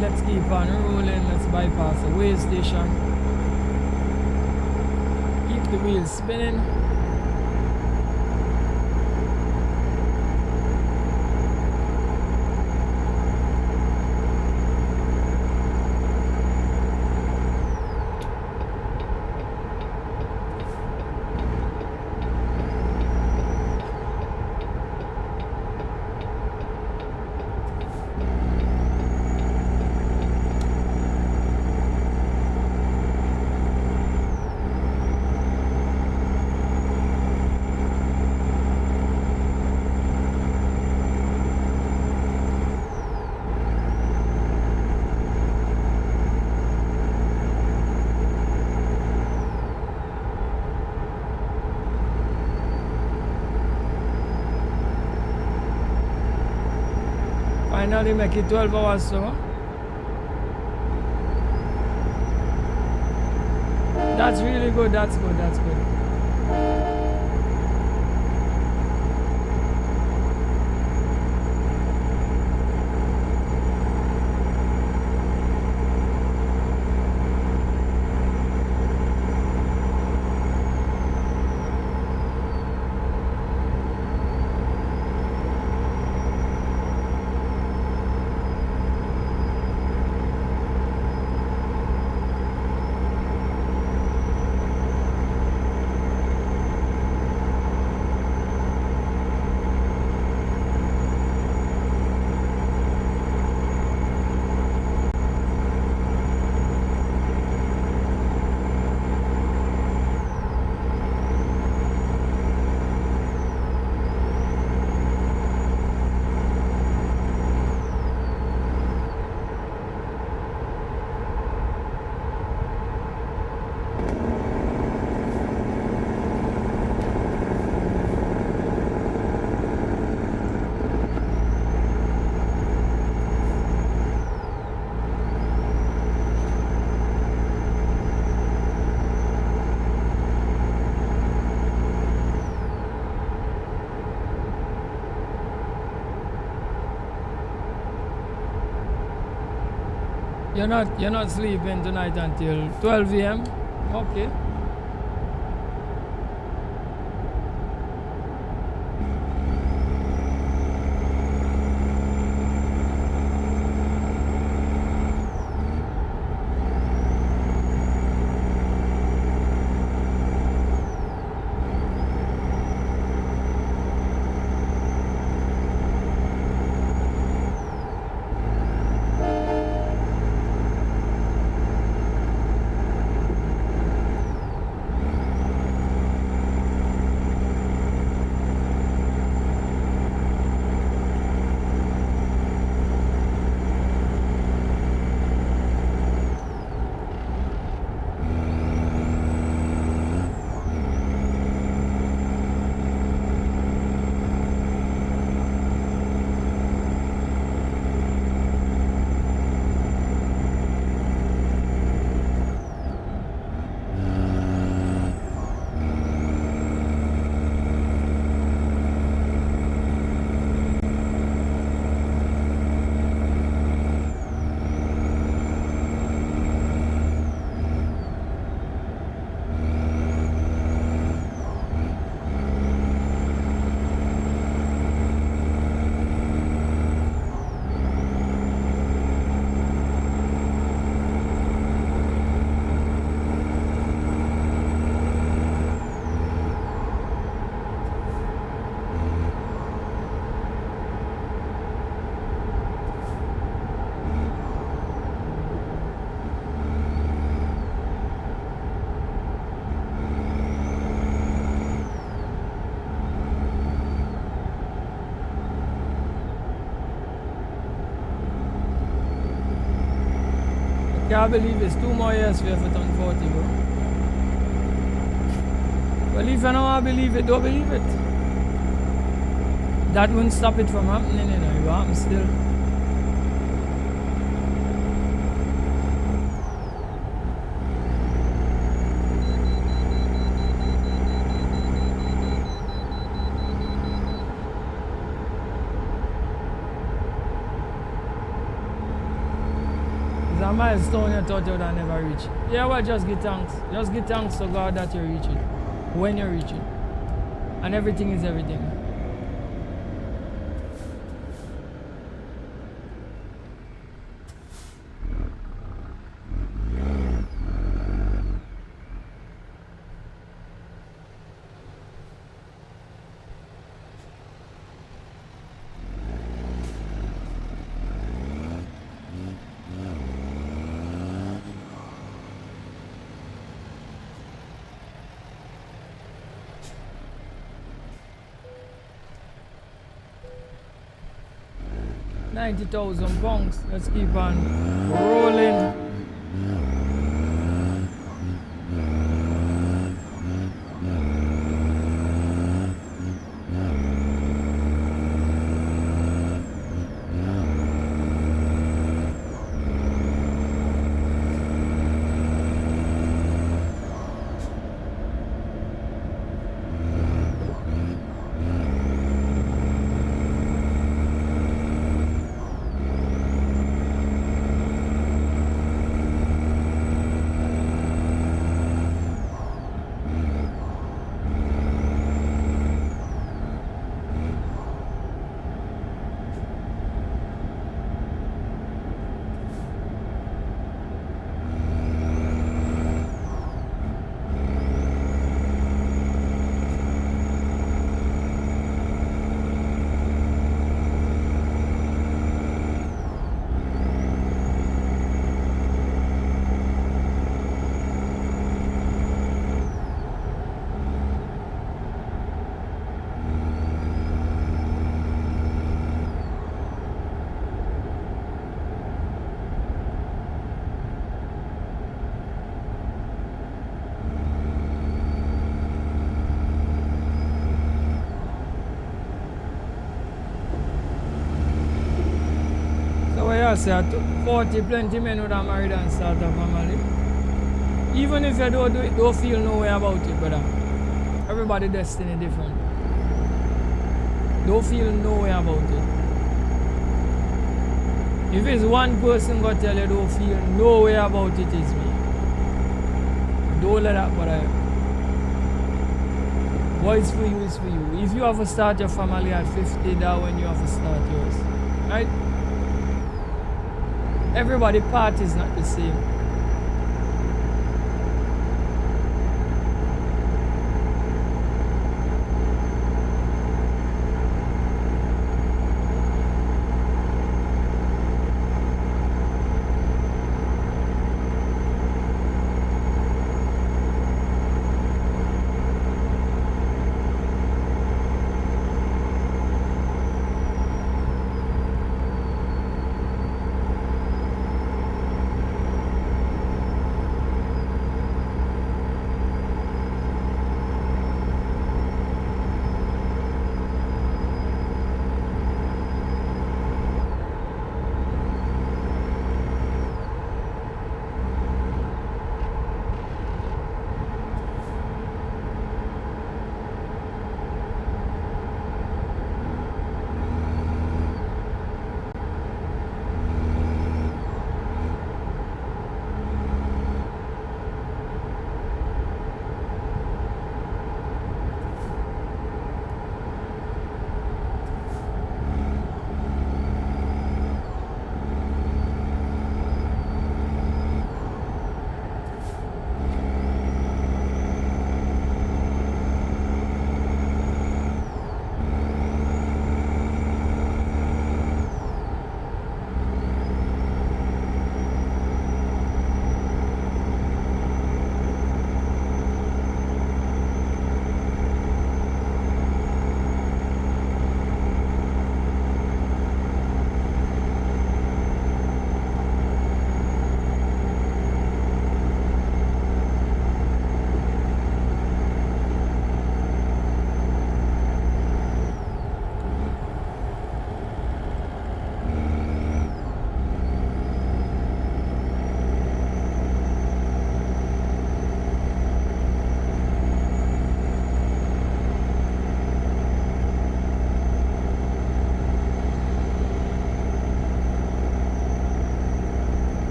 Let's keep on rolling. Let's bypass the way station. Keep the wheels spinning. Finally make it 12 hours, so. That's really good, that's good, that's good. You're not sleeping tonight until 12 a.m. Okay. Can't believe it's 2 more years for it on 40, bro. Well, if you don't believe it, don't believe it. That won't stop it from happening, you know. It will happen still. It's a milestone you thought you would have never reach. Yeah, well, just give thanks. Just give thanks to God that you reach it. When you reach it. And everything is everything. £90,000. Let's keep on rolling. I say, 40 plenty men would have married and start a family. Even if you don't do it, don't feel no way about it, brother. Everybody destiny different. Don't feel no way about it. If it's one person gonna tell you don't feel no way about it, it's me. Don't let that bother you. What is for you is for you. If you have to start your family at 50, that's when you have to start yours. Right? Everybody part is not the same.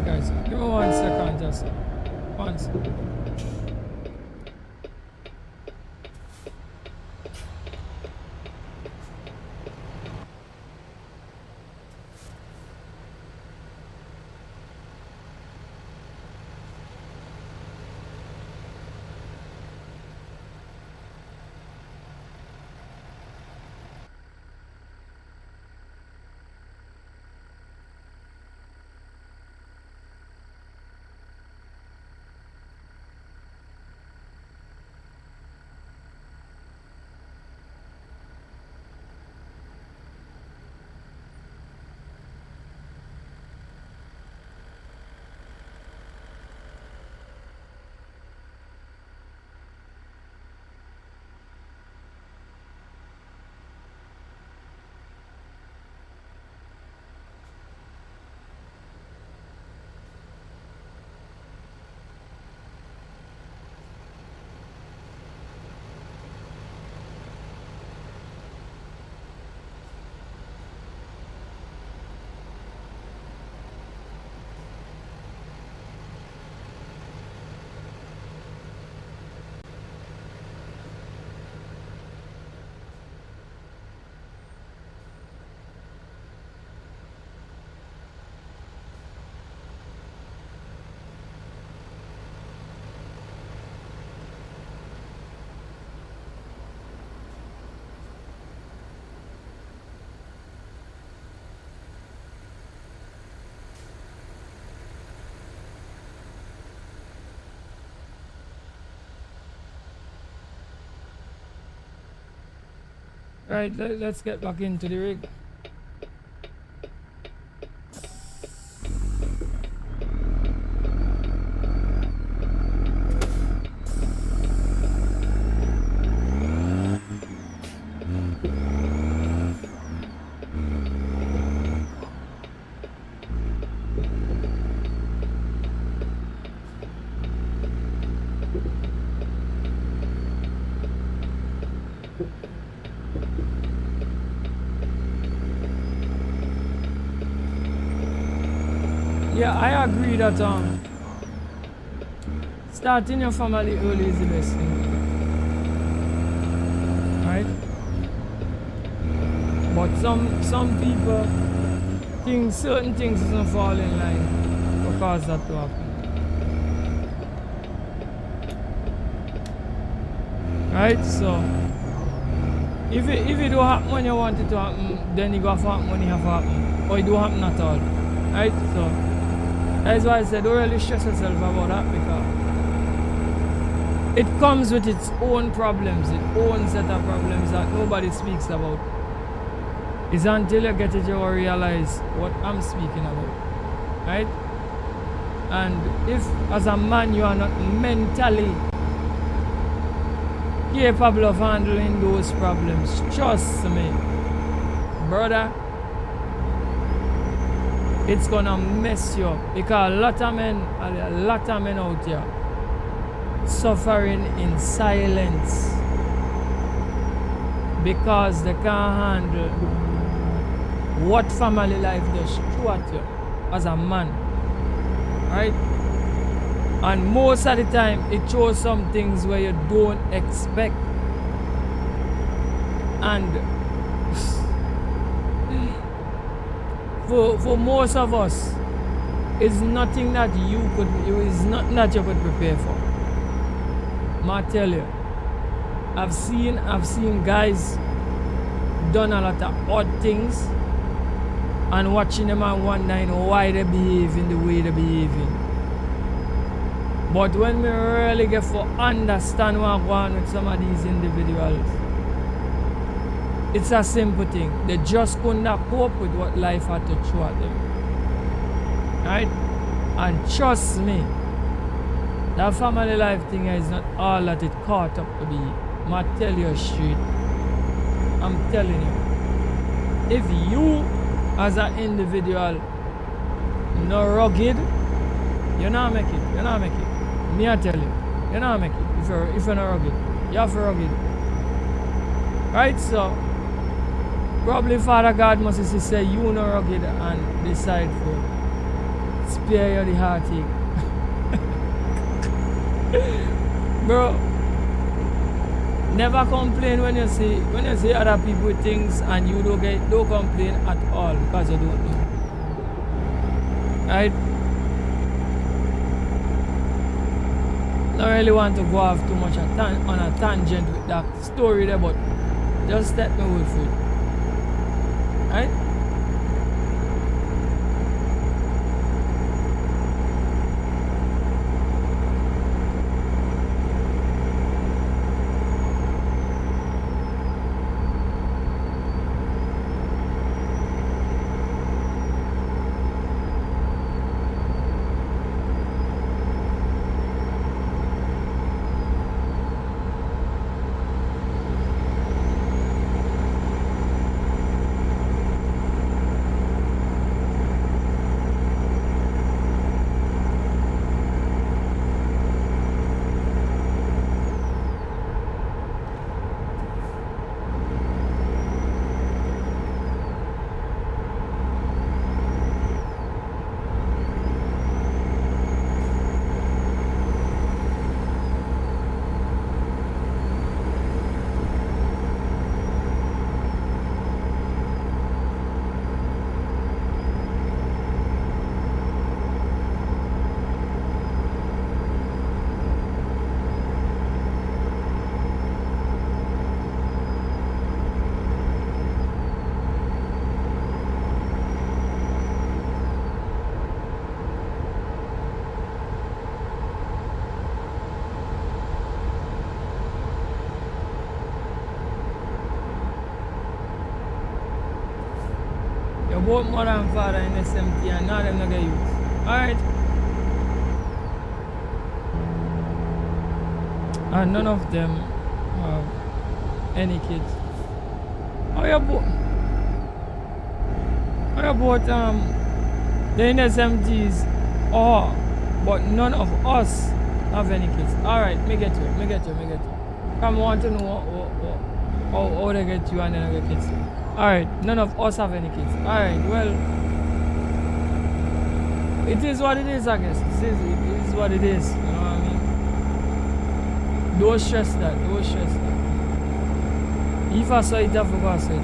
Guys, give me 1 second, just 1 second. Right, let's get back into the rig. Yeah, I agree that starting your family early is the best thing, right? But some people think certain things doesn't fall in line for cause that to happen, right? So if it don't happen when you want it to happen, then it go have to happen when it have to happen, or it don't happen at all, right? So that's why I said don't really stress yourself about that, because it comes with its own problems, its own set of problems that nobody speaks about. It's until you get it you will realize what I'm speaking about, right? And if as a man you are not mentally capable of handling those problems, trust me, brother, it's gonna mess you up, because a lot of men out here suffering in silence because they can't handle what family life does throw at you as a man, right? And most of the time it shows some things where you don't expect, and for most of us it's nothing that you could prepare for. I tell you, I've seen guys done a lot of odd things, and watching them and wondering why they behaving the way they behaving. But when we really get to understand what's going on with some of these individuals, it's a simple thing. They just couldn't cope with what life had to throw at them, right? And trust me, that family life thing is not all that it caught up to be. I tell you straight, I'm telling you, if you as an individual no rugged, you're not make it. Me I tell you, you're not make it. If you're not rugged, you have to rugged, right? So probably Father God must say you no rugged and decide for spare you the heartache. Bro, never complain when you see other people with things and you don't complain at all, because you don't know, right? Don't really want to go off too much on a tangent with that story there, but just let me word for it, right? You're both mother and father in SMT and now them not get youth. Alright. And none of them have any kids. How you both the SMTs but none of us have any kids. Alright, me get you. Come want to know how they get you and then I get kids. Alright, none of us have any kids. Alright, well, it is what it is, I guess. It is what it is. You know what I mean? Don't stress that. If I saw it, I forgot to say it.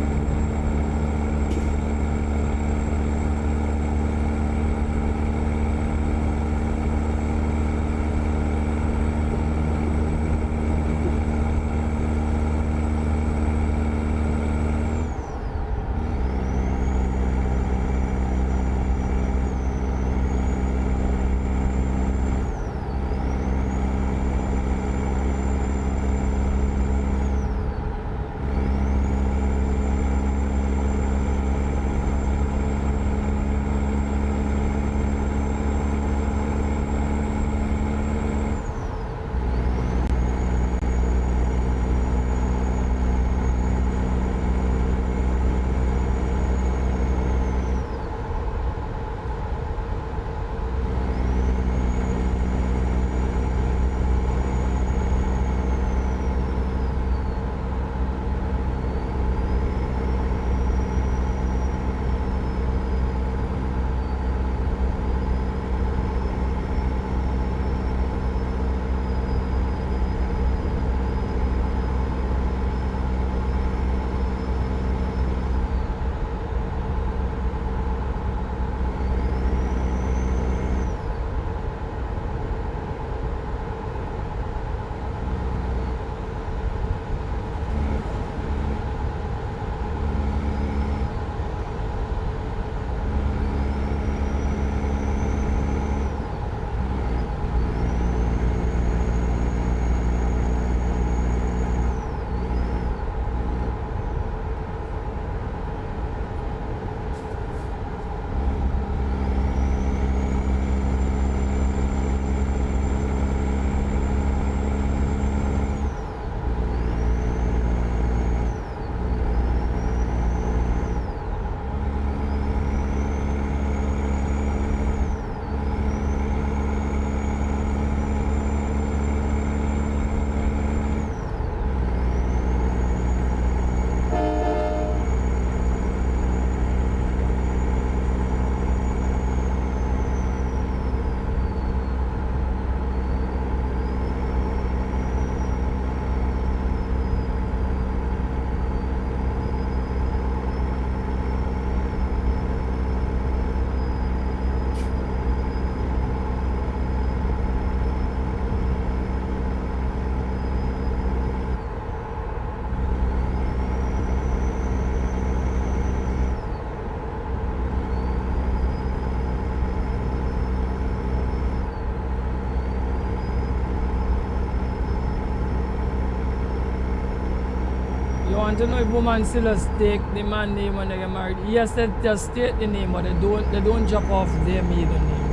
Want to know if woman still take the man name when they get married? Yes, they just state the name, but they don't drop off their maiden name.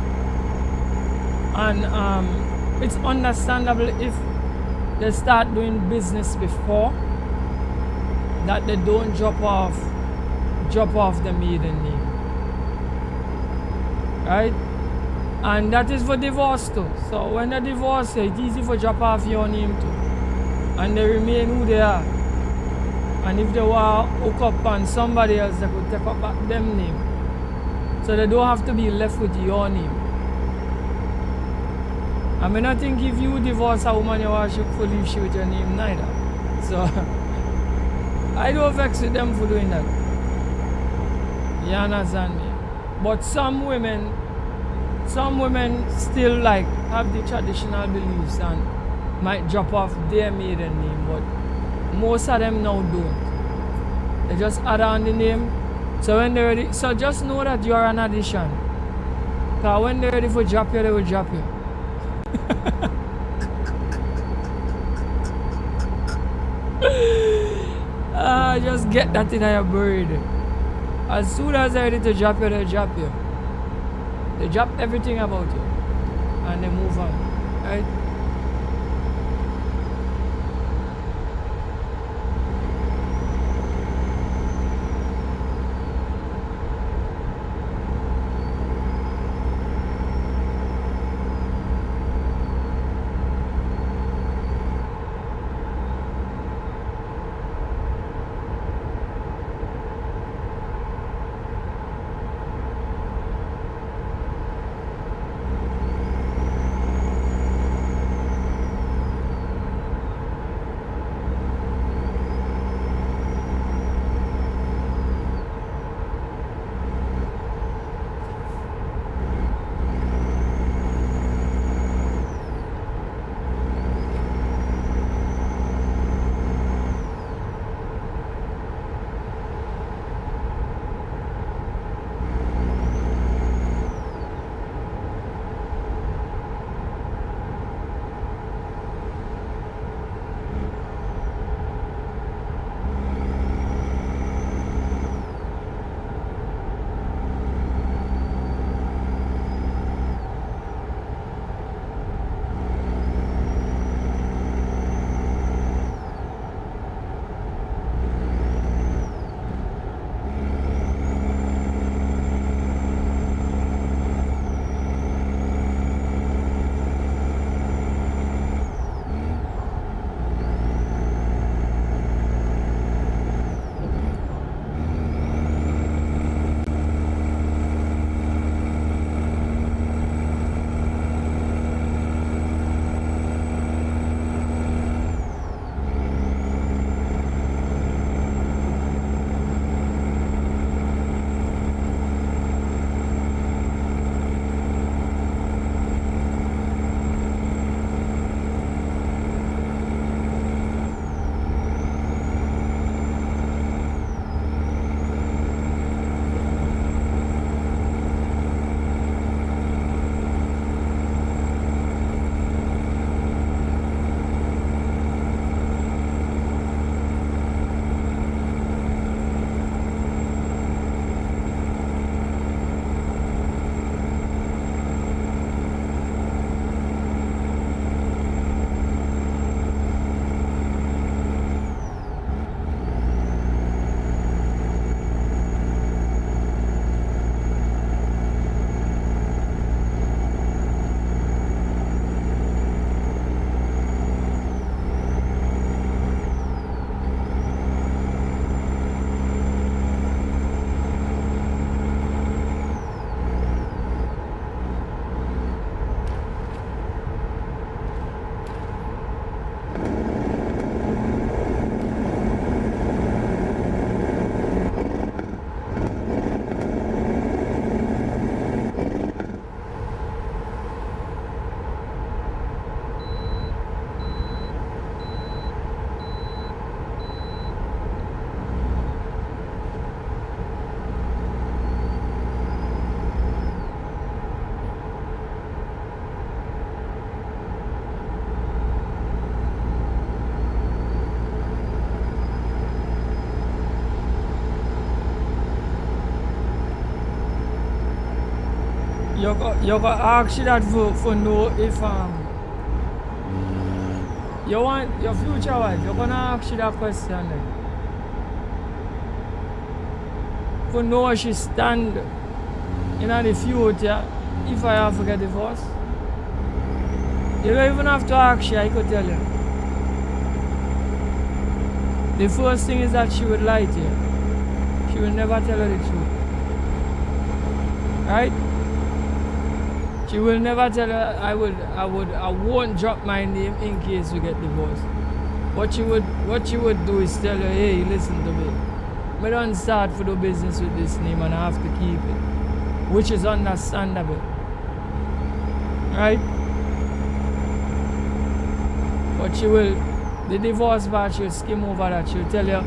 And it's understandable if they start doing business before that they don't drop off the maiden name. Right? And that is for divorce too. So when they divorce, it's easy for drop off your name too. And they remain who they are. And if they want to hook up on somebody else, they could take up back them name. So they don't have to be left with your name. I mean, I think if you divorce a woman, you want to fully leave with your name neither. So I don't vex with them for doing that. You understand me? But some women still like have the traditional beliefs and might drop off their maiden name, but most of them now don't. They just add on the name. So when they're ready, so just know that you are an addition. Because when they're ready for drop you, they will drop you. Just get that in your bird. As soon as they're ready to drop you, they drop you. They drop everything about you. And they move on. Right? You got ask you that for know if you want your future wife, you're gonna ask you that question then. For know where she stand in the future if I have to get divorced. You don't even have to ask her, I could tell you. The first thing is that she would lie to you. She will never tell you the truth. Right? She will never tell her I won't drop my name in case we get divorced. What she would do is tell her, hey, listen to me. I don't start for the business with this name and I have to keep it. Which is understandable. Right? But she will, the divorce part, she'll skim over that. She'll tell you,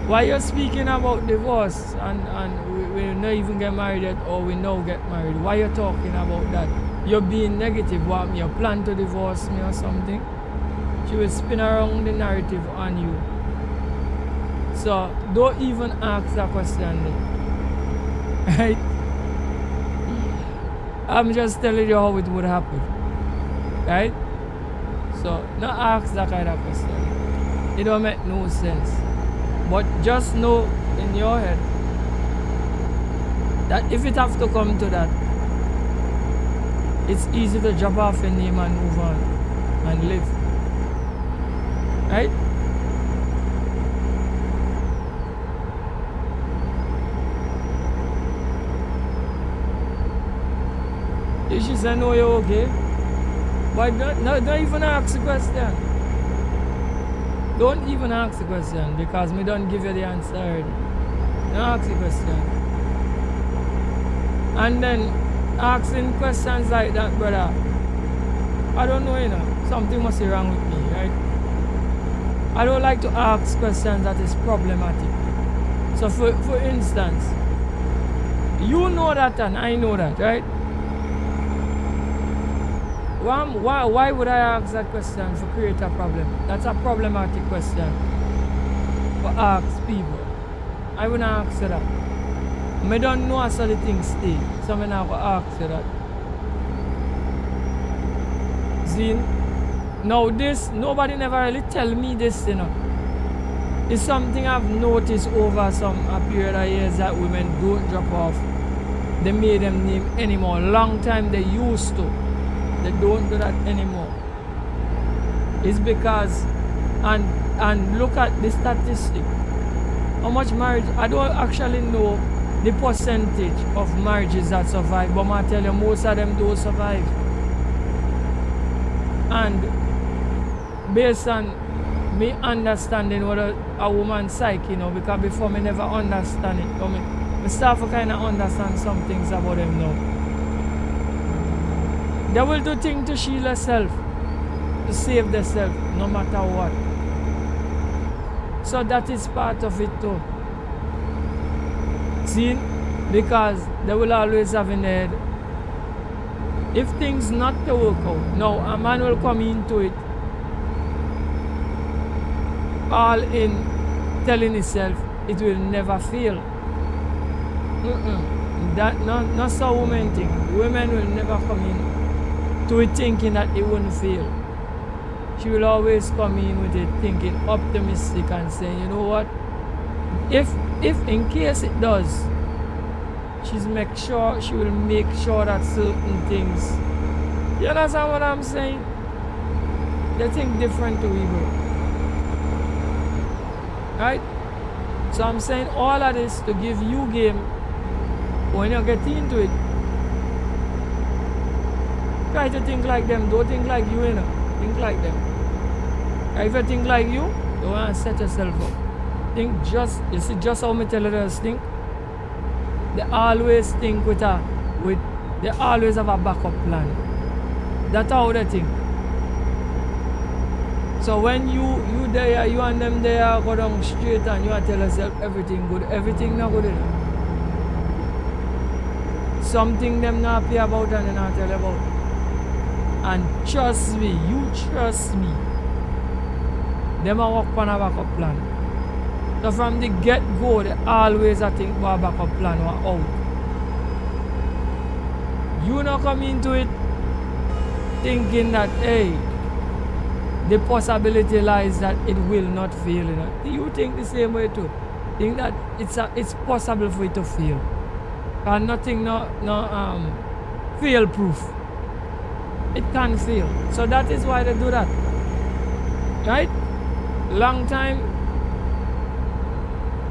why you're speaking about divorce and we not even get married yet or we now get married. Why you talking about that? You're being negative. What, you plan to divorce me or something? She will spin around the narrative on you. So don't even ask that question then. Right? I'm just telling you how it would happen. Right? So, not ask that kind of question. It don't make no sense. But just know in your head that if it have to come to that, it's easy to drop off your name and move on and live. Right? If she say no, you're okay. But don't even ask the question. Don't even ask the question because me don't give you the answer already. Don't ask the question. And then asking questions like that, brother, I don't know, you know, something must be wrong with me, right? I don't like to ask questions that is problematic. So for instance, you know that and I know that, right? Why would I ask that question to create a problem? That's a problematic question to ask people. I wouldn't ask you that. I don't know how the things stay, so I'm not going to ask you that. See? Now this, nobody never really tell me this, you know. It's something I've noticed over a period of years that women don't drop off. They made them name anymore. Long time they used to. They don't do that anymore. It's because, and look at the statistic. How much marriage, I don't actually know the percentage of marriages that survive, but I tell you, most of them don't survive. And based on me understanding what a woman's psyche, you know, because before me never understand it, so me start to kind of understand some things about them now. They will do things to shield themselves, to save themselves, no matter what. So that is part of it too. See? Because they will always have in their head, if things not to work out, now a man will come into it all in telling himself it will never fail. That not so women think. Women will never come in to it thinking that it wouldn't fail. She will always come in with it thinking optimistic and saying, you know what, if in case it does, she will make sure that certain things, you understand what I'm saying? They think different to people. Right? So I'm saying all of this to give you game when you get into it. Try to think like them, don't think like you, you know. Think like them. If you think like you, you want to set yourself up. Think just, you see just how materialists think? They always think they always have a backup plan. That's how they think. So when you there, you and them there, go down straight and you tell yourself everything good, everything not good enough. Something them not happy about and they not tell about. And trust me, you trust me, them a work on a backup plan. So from the get-go, they always a think about a backup plan or out. You not come into it thinking that, hey, the possibility lies that it will not fail. You know? Do you think the same way too? Think that it's possible for it to fail. And nothing fail proof. It can fail. So that is why they do that. Right? Long time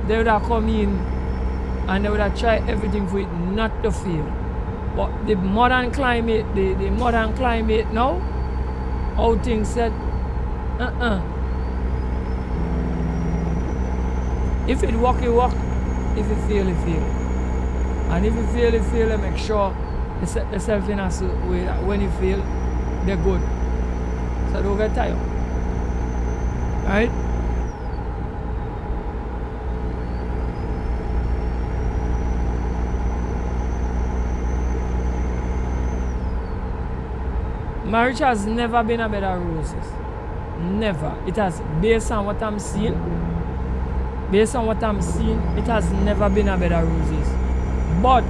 they would have come in and they would have tried everything for it not to fail. But the modern climate, the modern climate now, how things said, if it work, it work. If it fail, it fail. And if it fail, it fail, they make sure they set themselves in a way that when it fail, they're good. So don't get tired. Right? Marriage has never been a bed of roses. Never. It has, based on what I'm seeing, it has never been a bed of roses. But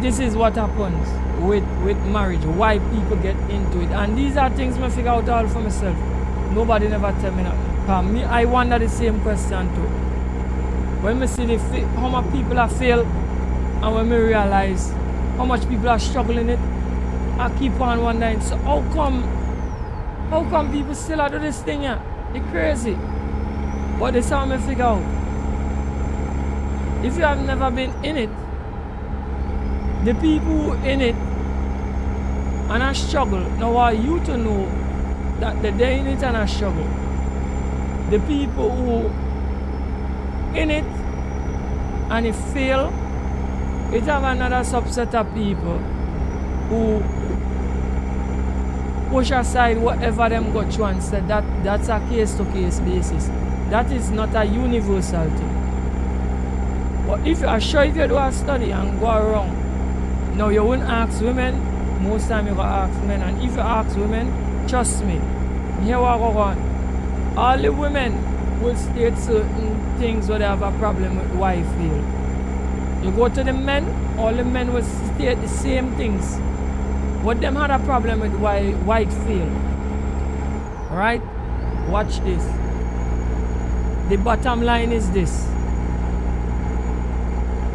this is what happens with marriage, why people get into it. And these are things I figure out all for myself. Nobody never tell me that. Me, I wonder the same question too. When we see how much people are fail, and when we realize how much people are struggling it, I keep on wondering, so how come people still do this thing here? It's crazy. But this is how I figure out. If you have never been in it, the people who in it and I struggle, now I want you to know that they're in it and I struggle. The people who in it and it fail, it have another subset of people who push aside whatever them got through and said that's a case-to-case basis. That is not a universal thing. But if you are sure if you do a study and go around, now you won't ask women, most time you go ask men, and if you ask women, trust me, here we go on. All the women will state certain things where they have a problem with why it fail. You go to the men, all the men will state the same things. What them had a problem with why it failed. Alright? Watch this. The bottom line is this.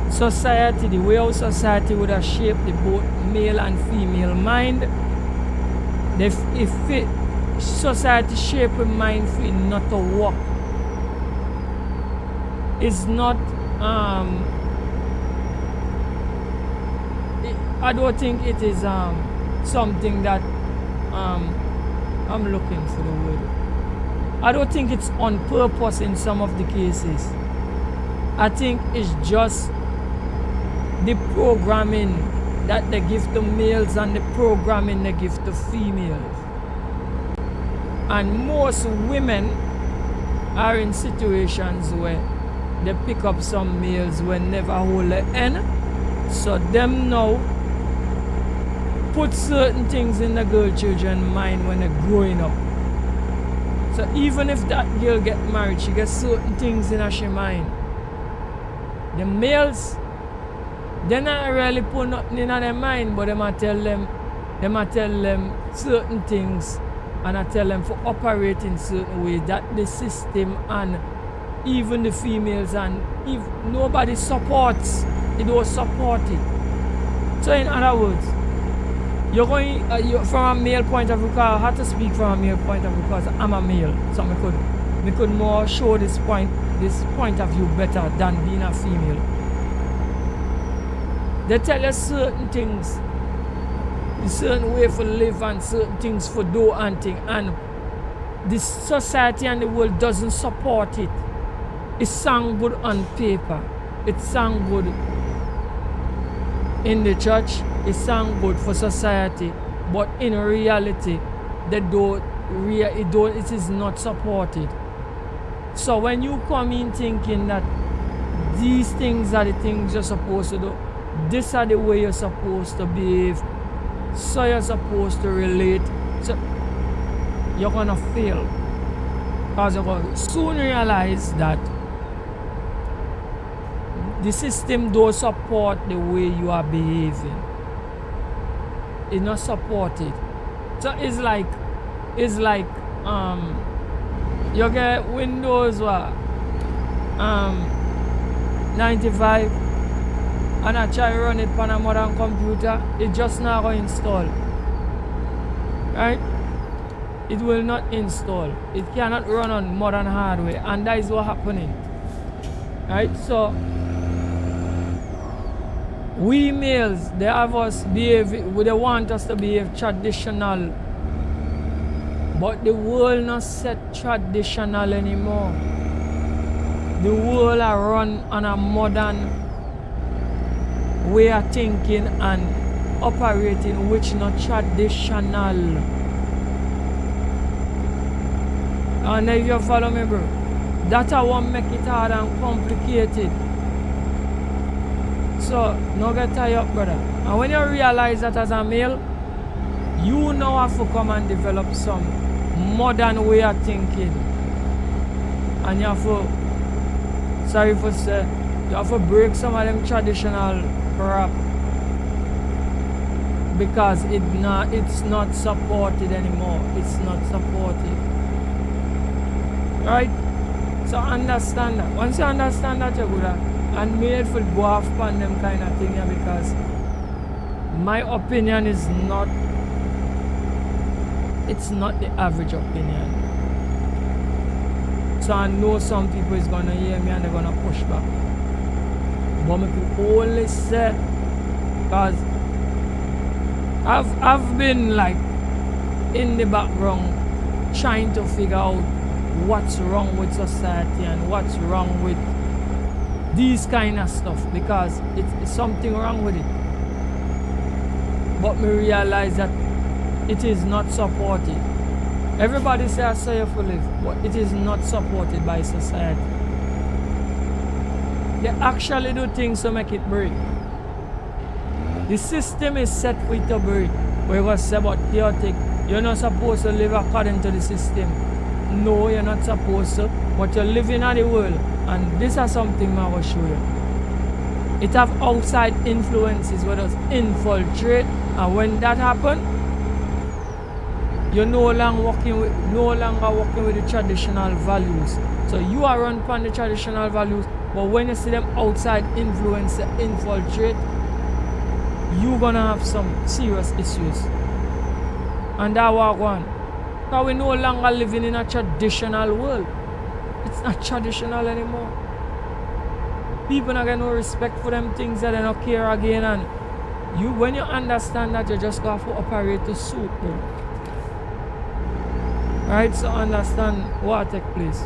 Society, the way how society would have shaped the both male and female mind, if society shape a mind for it not to work, it's not I don't think it is something that I'm looking for the word. I don't think it's on purpose in some of the cases. I think it's just the programming that they give to males and the programming they give to females. And most women are in situations where they pick up some males who never hold the end. So them now put certain things in the girl children's mind when they're growing up. So even if that girl get married, she gets certain things in her mind. The males, they not really put nothing in their mind, but they might tell them certain things, and I tell them for operate in certain ways that the system and even the females and if nobody supports, it don't support it. So in other words, you're going from a male point of view, because I have to speak from a male point of view because I'm a male, so I could more show this point of view better than being a female. They tell you certain things, a certain way for live and certain things for do and thing, and the society and the world doesn't support it. It sounds good on paper, it sounds good in the church, it sounds good for society, but in reality, it is not supported. So when you come in thinking that these things are the things you're supposed to do, these are the way you're supposed to behave, so you're supposed to relate, so you're gonna fail. Because you're gonna soon realize that the system don't support the way you are behaving. It's not supported. So it's like you get Windows 95 and I try to run it on a modern computer, it just not going to install. Right? It will not install. It cannot run on modern hardware, and that is what's happening. Right? So we males, they have us behave, they want us to behave traditional. But the world not set traditional anymore. The world are run on a modern way of thinking and operating, which not traditional. And if you follow me, bro, that I won't make it hard and complicated. So, no get tired up, brother. And when you realize that as a male, you now have to come and develop some modern way of thinking. And you have to, sorry for say, You have to break some of them traditional crap because it's not supported anymore. It's not supported. Right? So understand that. Once you understand that, you're good at and made for go off on them kind of thing, yeah, because my opinion is not, it's not the average opinion. So I know some people is gonna hear me and they're gonna push back. But me could only say, because I've been like in the background trying to figure out what's wrong with society and what's wrong with these kind of stuff, because it's something wrong with it. But me realize that it is not supported. Everybody say I say you for live, but it is not supported by society. They actually do things to make it break. The system is set for it to break. We're going to say about chaotic, you're not supposed to live according to the system. No, you're not supposed to, but you're living in the world. And this is something I will show you. It have outside influences where us infiltrate, and when that happens, you're no longer working with the traditional values. So you are run upon the traditional values, but when you see them outside influence infiltrate, you're gonna have some serious issues. And that was one. Because we're no longer living in a traditional world. It's not traditional anymore. People not get no respect for them things that they don't care again, and you, when you understand that, you just got to operate to suit them. Right? So understand what take place.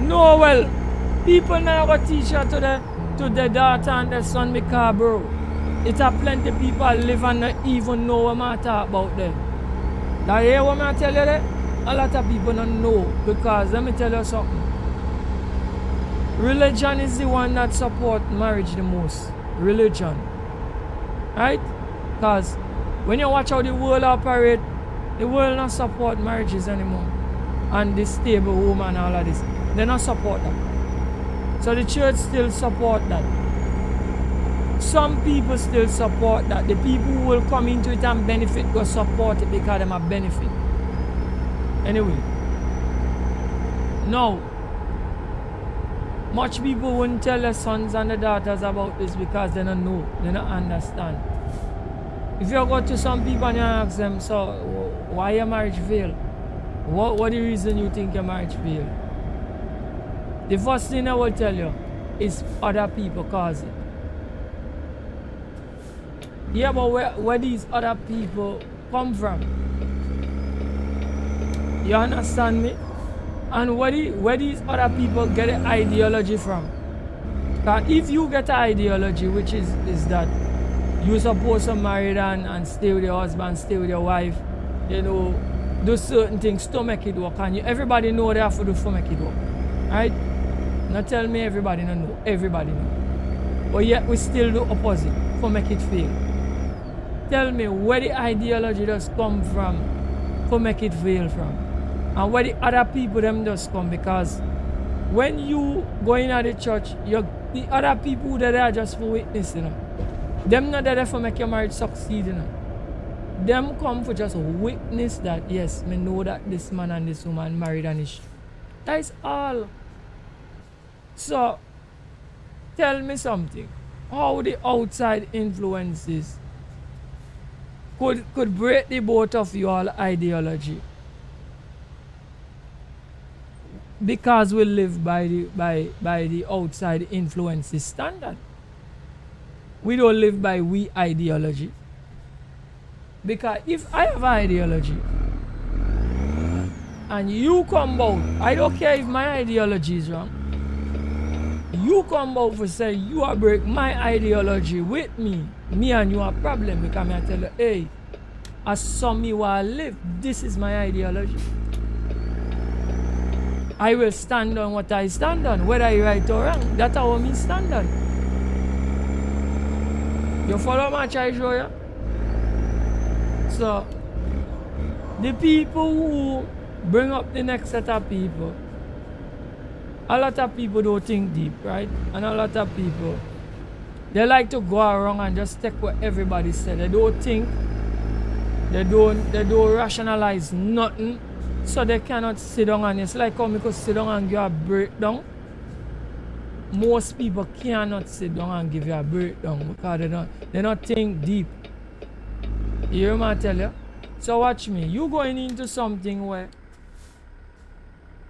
No, well, people now go teach you to the daughter and the son because, bro, it have plenty people live and not even know what I talk about them. That hear what I tell you there? A lot of people don't know, because let me tell you something. Religion is the one that supports marriage the most. Religion. Right? Because when you watch how the world operate, the world not support marriages anymore. And the stable home and all of this. They don't support that. So the church still support that. Some people still support that. The people who will come into it and benefit go support it because they have benefit. Anyway. Now, much people wouldn't tell their sons and their daughters about this because they don't know. They don't understand. If you go to some people and you ask them, so why your marriage fail? What the reason you think your marriage fail? The first thing I will tell you is other people cause it. Yeah, but where these other people come from? You understand me? And where these other people get the ideology from? Because if you get an ideology which is that you're supposed to marry and stay with your husband, stay with your wife, you know, do certain things to make it work, and everybody know they have to do to make it work. Right? Not tell me everybody don't know. Everybody know. But yet we still do opposite to make it fail. Tell me where the ideology does come from to make it fail from. And where the other people them does come, because when you go in at the church, the other people that are just for witness, you know. Them not there for make your marriage succeed, you know. Them come for just witness that, yes, me know that this man and this woman married and is. That is all. So, tell me something. How the outside influences could break the both of you all ideology. Because we live by the outside influences standard. We don't live by we ideology. Because if I have ideology and you come out, I don't care if my ideology is wrong. You come out for say you are break my ideology with me and you have a problem, because I tell you, hey, as some you will live, this is my ideology. I will stand on what I stand on, whether I right or wrong. That's how me stand on. You follow my I show you? So, the people who bring up the next set of people, a lot of people don't think deep, right? And a lot of people, they like to go around and just take what everybody said. They don't think, they don't rationalize nothing, so they cannot sit down and it's like how me could sit down and give a breakdown. Most people cannot sit down and give you a breakdown because they don't think deep. You hear me I tell you? So watch me. You going into something where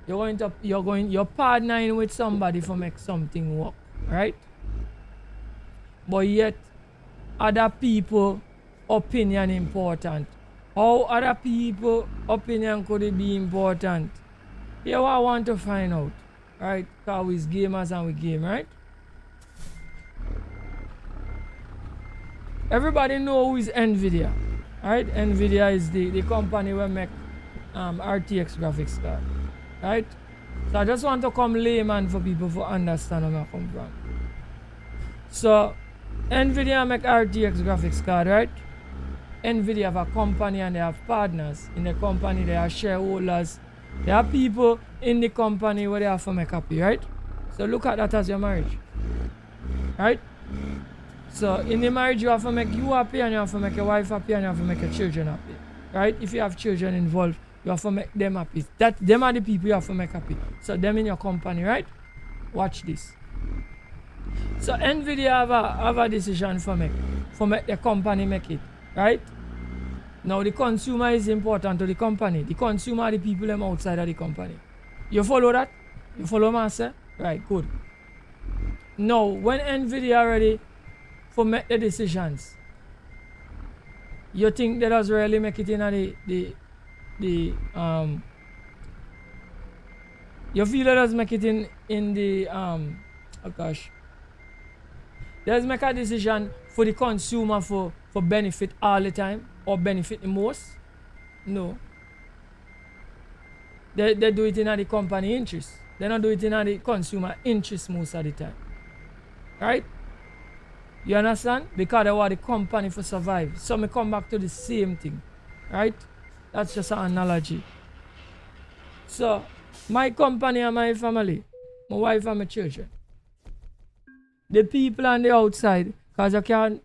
you're partnering with somebody for make something work, right? But yet other people opinion important. How other people opinion could it be important? Here what I want to find out, right? Because we're gamers and we game, right? Everybody know who is NVIDIA, right? NVIDIA is the company where make RTX graphics card, right? So I just want to come layman for people to understand where I come from. So NVIDIA make RTX graphics card, right? NVIDIA have a company and they have partners in the company, they are shareholders, there are people in the company where they have to make happy, right? So look at that as your marriage, right? So in the marriage you have to make you happy and you have to make your wife happy and you have to make your children happy, right? If you have children involved, you have to make them happy. Them are the people you have to make happy. So them in your company, right? Watch this. So NVIDIA have a decision for make the company make it, right? Now the consumer is important to the company. The consumer are the people them outside of the company. You follow that? You follow master? Right, good. Now when NVIDIA ready for make the decisions, you think they does really make it in you feel that does make it in the oh gosh, does make a decision for the consumer for benefit all the time or benefit the most? No. They do it in the company interest. They don't do it in the consumer interest most of the time. Right? You understand? Because they want the company to survive. So me come back to the same thing. Right? That's just an analogy. So my company and my family, my wife and my children. The people on the outside, because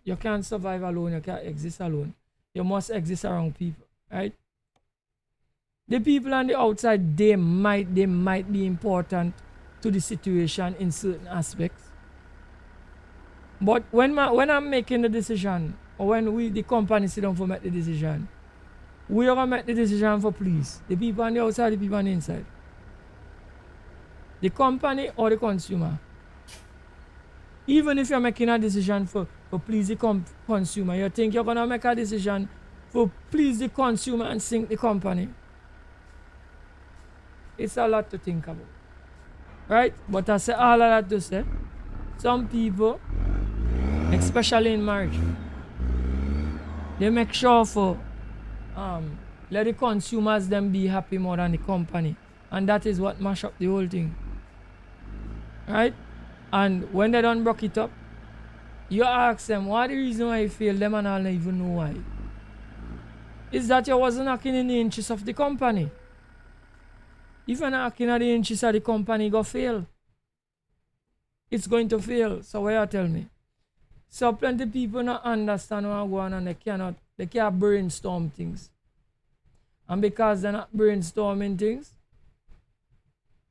you can't survive alone, you can't exist alone. You must exist around people, right? The people on the outside, they might be important to the situation in certain aspects. But when I'm making the decision, or when the company sit down for make the decision, we are gonna make the decision for please the people on the outside, the people on the inside. The company or the consumer. Even if you're making a decision for please the consumer, you think you're going to make a decision for please the consumer and sink the company. It's a lot to think about. Right? But I say all of that to say, some people, especially in marriage, they make sure for let the consumers them be happy more than the company. And that is what mash up the whole thing. Right? And when they don't broke it up, you ask them what the reason why you fail them and I'll not even know why. Is that you wasn't acting in the interest of the company. If you're not acting in the interest of the company, go fail. It's going to fail. So what you tell me? So plenty of people not understand what's going on and they can't brainstorm things. And because they're not brainstorming things,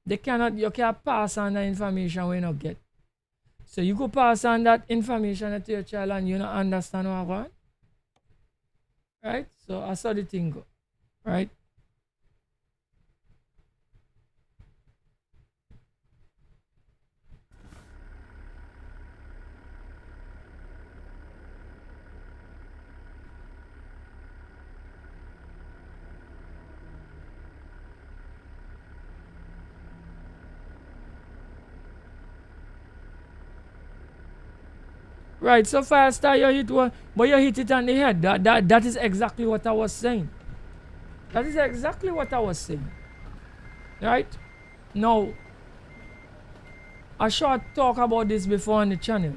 you can't pass on the information when you don't get. So you could pass on that information to your child and you don't understand what going on. Right? So I saw the thing go. Right? Right, so fast you hit one, but you hit it on the head. That is exactly what I was saying. That is exactly what I was saying. Right? Now, I short talk about this before on the channel.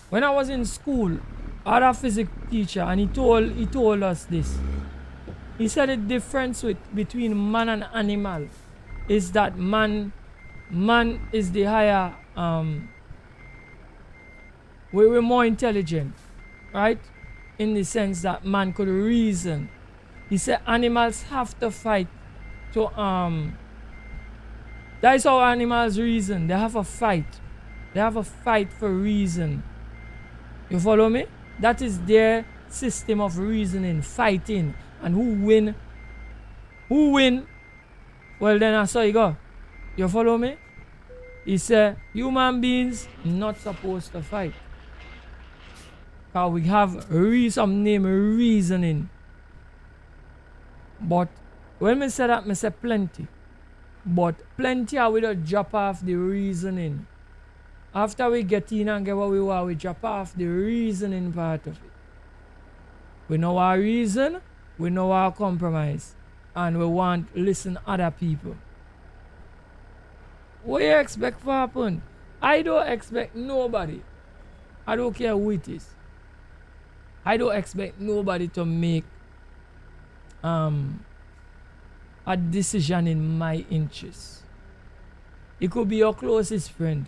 When I was in school, I had a physics teacher and he told us this. He said the difference between man and animal is that man is the higher, we're more intelligent, right? In the sense that man could reason. He said animals have to fight to that is how animals reason. They have a fight. They have a fight for reason. You follow me? That is their system of reasoning, fighting. And who win? Well, then that's how you go. You follow me? He said human beings not supposed to fight. Because we have some name reasoning. But when I say that, I say plenty. But plenty are we don't drop off the reasoning. After we get in and get what we want, we drop off the reasoning part of it. We know our reason, we know our compromise, and we want to listen to other people. What you expect to happen? I don't expect nobody. I don't care who it is. I don't expect nobody to make a decision in my interest. It could be your closest friend.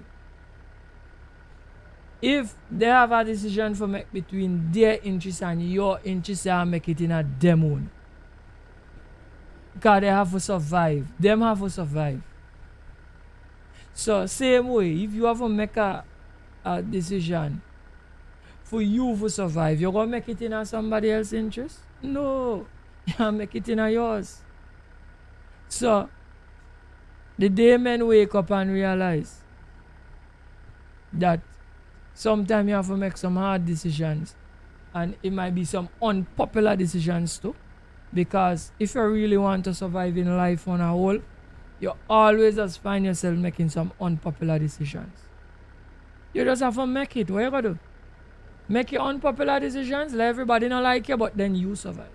If they have a decision for make between their interests and your interests, they make it in a them own. Because they have to survive. Them have to survive. So same way, if you have to make a decision for you to survive, you're going to make it in somebody else's interest? No. You make it in yours. So, the day men wake up and realize that sometimes you have to make some hard decisions, and it might be some unpopular decisions too, because if you really want to survive in life on a whole, you always just find yourself making some unpopular decisions. You just have to make it. What you gotta do? Make your unpopular decisions, let everybody not like you, but then you survive.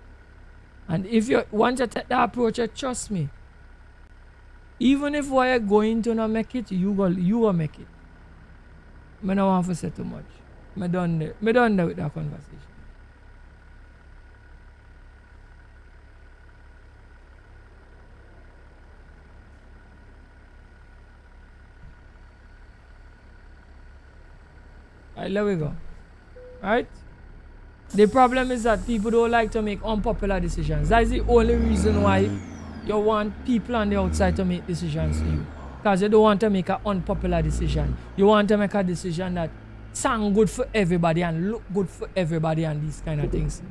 And if you want to take that approach, trust me, even if what you're going to not make it, you will make it. I don't want to say too much. I done there with that conversation. Alright, there we go. Alright? The problem is that people don't like to make unpopular decisions. That is the only reason why you want people on the outside to make decisions for you. Because you don't want to make an unpopular decision. You want to make a decision that sound good for everybody and look good for everybody and these kind of things.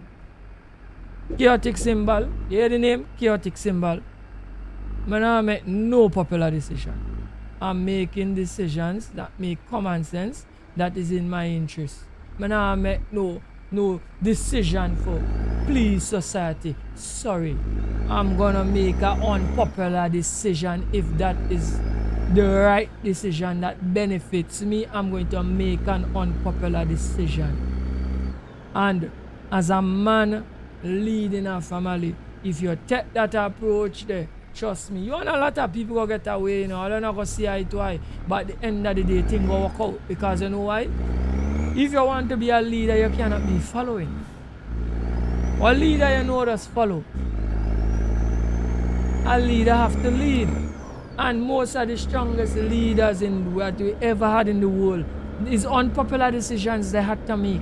Chaotic symbol. You hear the name? Chaotic symbol. I don't make no popular decision. I'm making decisions that make common sense, that is in my interest. I don't make no decision for please society. Sorry. I'm gonna make an unpopular decision. If that is the right decision that benefits me, I'm going to make an unpopular decision. And as a man leading a family, if you take that approach there, trust me, you and a lot of people go get away, you know, I don't know go see eye to eye, but at the end of the day, things go work out. Because you know why? If you want to be a leader, you cannot be following. A leader, you know, just follow. A leader have to lead. And most of the strongest leaders in what we ever had in the world is unpopular decisions they had to make.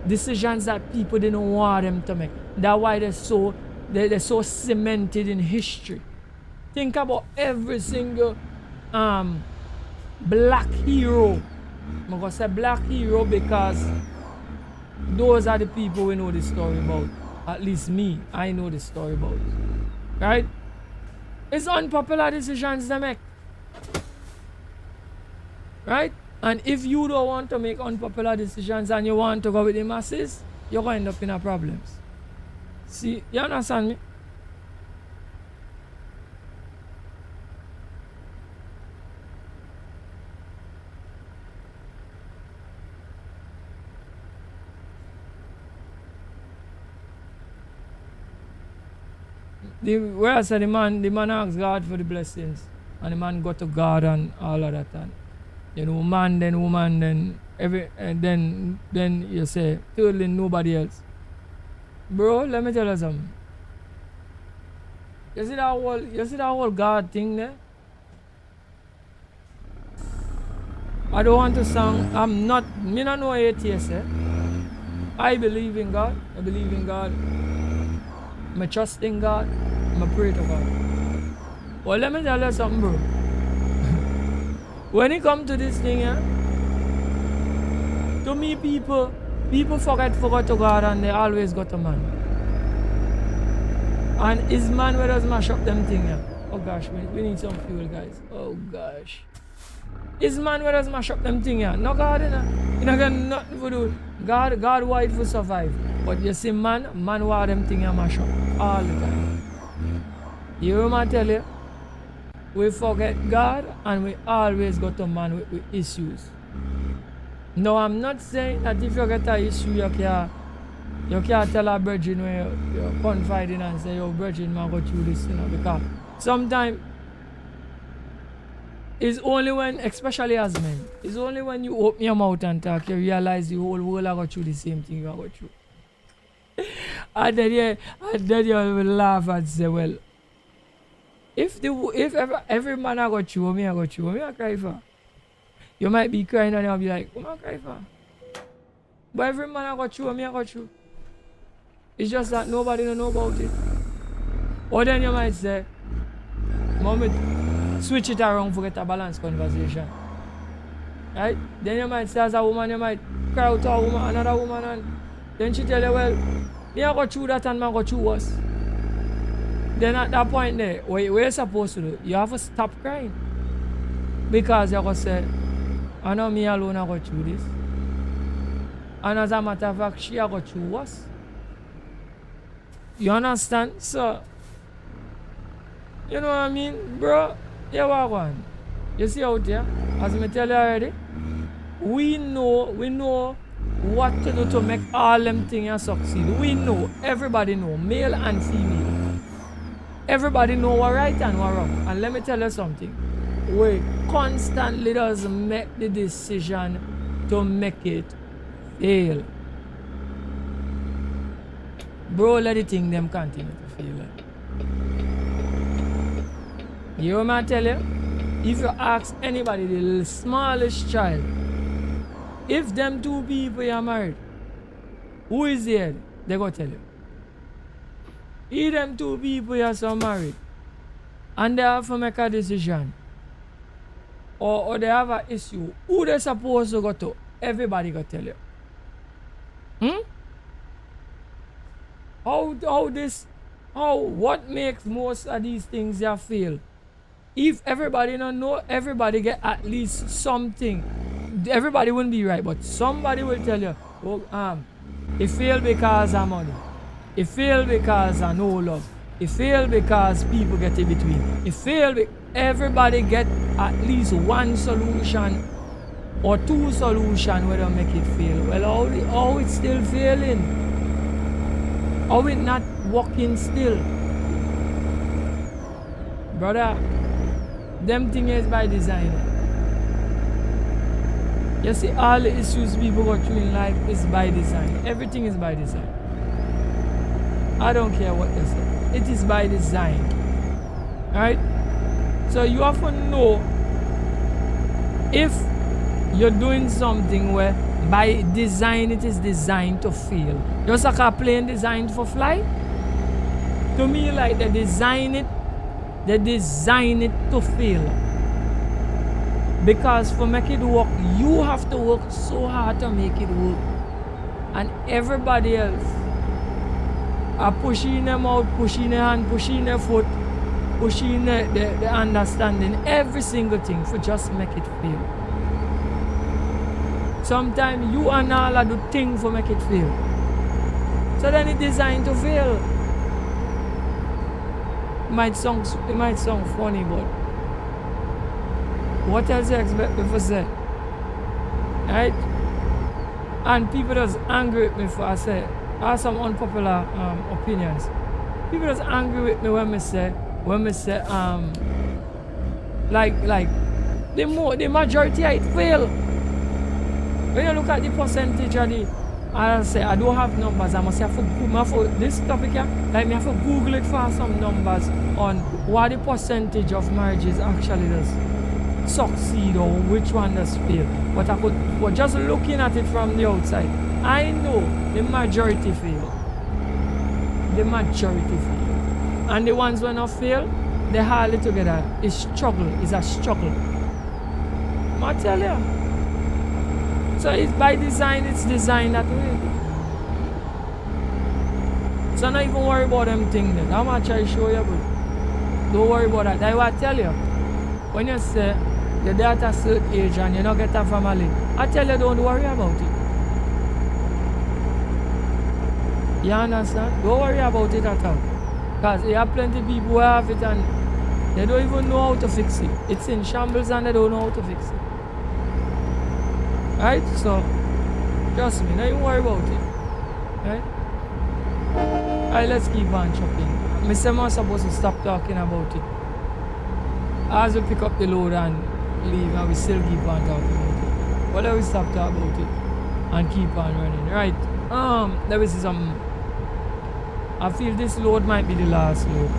Decisions that people didn't want them to make. That's why they're so cemented in history. Think about every single black hero. I'm going to say black hero because those are the people we know the story about. At least me, I know the story about. Right? It's unpopular decisions they make. Right? And if you don't want to make unpopular decisions and you want to go with the masses, you're going to end up in a problems. See, you understand me? Where I said the man asked God for the blessings. And the man go to God and all of that. And, you know, man, then woman, then then you say, thirdly, nobody else. Bro, let me tell you something. You see that whole God thing there? I don't want to sound, me not no atheist, eh? I believe in God. I trust in God. I pray to God. Well, let me tell you something, bro. When it comes to this thing, yeah, to me, people forget to God and they always go to man. And is man where does mash up them thing, yeah? Oh gosh, we need some fuel, guys. Oh gosh. Is man where does mash up them thing, yeah? No God, you know. You know, got nothing to do. God white for survive. But you see, man why them thing yeah, mash up all the time. You hear me tell you? We forget God and we always go to man with issues. No, I'm not saying that if you get an issue, you can't tell a virgin when you're confiding and say, yo, virgin, man, go through this, you know, because sometimes it's only when, especially as men, it's only when you open your mouth and talk, you realize the whole world will go through the same thing you go through. and then you will laugh and say, well, if every man I go through, me I go through, me I cry for. You might be crying and you'll be like, what am I crying for? But every man I go through, me I go through. It's just that nobody don't know about it. Or then you might say, Mommy, switch it around for get a balanced conversation. Right? Then you might say as a woman, you might cry out to a woman, another woman, and then she tell you, well, me I go through that and me I go through worse. Then at that point there, what you're supposed to do, you have to stop crying. Because you're going to say, I know me alone I go through this. And as a matter of fact, she go through worse. You understand? So, you know what I mean? Bro, you walk on. You see out there, as I tell you already, we know what to do to make all them things succeed. We know, everybody know, male and female. Everybody know what right and what wrong. And let me tell you something. We constantly does make the decision to make it fail. Bro, let the thing them continue to fail. You know what I tell you? If you ask anybody, the smallest child, if them two people are married, who is there? They go tell you. If them two people are so married and they have to make a decision or they have an issue, who they supposed to go to? Everybody go tell you. What makes most of these things you fail? If everybody don't know, everybody get at least something. Everybody wouldn't be right, but somebody will tell you, oh, it failed because of money. It failed because of no love. It failed because people get in between. It failed. Everybody get at least one solution or two solutions where they make it fail. Well, how it's still failing? How it not working still? Brother, them thing is by design. You see, all the issues people go through in life is by design. Everything is by design. I don't care what they say. It is by design. Alright? So you have to know if you're doing something where by design it is designed to fail. Just like a plane designed for fly. To me, like they design it to fail. Because for make it work, you have to work so hard to make it work. And everybody else are pushing them out, pushing their hand, pushing their foot, pushing the understanding, every single thing for just make it fail. Sometimes you and all are do things for make it fail. So then it's designed to fail. It might sound funny, but what else you expect me to say? Right? And people just angry with me for I have some unpopular opinions. People just angry with me when me say like the majority it fail. When you look at the percentage of the, I say I don't have numbers. I must have for this topic here. Like me have to Google it for some numbers on what the percentage of marriages actually does succeed or which one does fail. But I could, but just looking at it from the outside, I know the majority fail. The majority fail, and the ones when not fail, they hardly together. It's struggle. It's a struggle. I tell you. So it's by design, it's designed that way. So not even worry about them things then. How much I show you, bro? Don't worry about that. That's what I tell you. When you say you're there at a certain age and you don't get a family, I tell you don't worry about it. You understand? Don't worry about it at all. Because there are plenty of people who have it and they don't even know how to fix it. It's in shambles and they don't know how to fix it. Right? So, trust me, don't even worry about it. Right? Alright, let's keep on chopping. Mr. Man supposed to stop talking about it. As we pick up the load and leave, and we still keep on talking about it. But let me stop talking about it and keep on running. Right? Let me see some. I feel this load might be the last load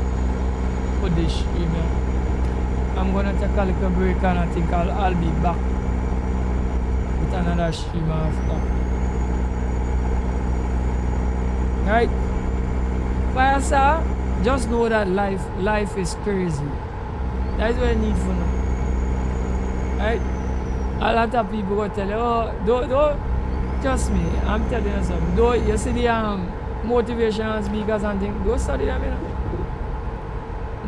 for this stream. I'm gonna take a little break and I think I'll be back with another stream after. Right? Fire sir, just know that life is crazy. That's what I need for now. Right? A lot of people will tell you, oh, don't trust me, I'm telling you something. Don't you see the motivational speakers and things, don't study them, you know.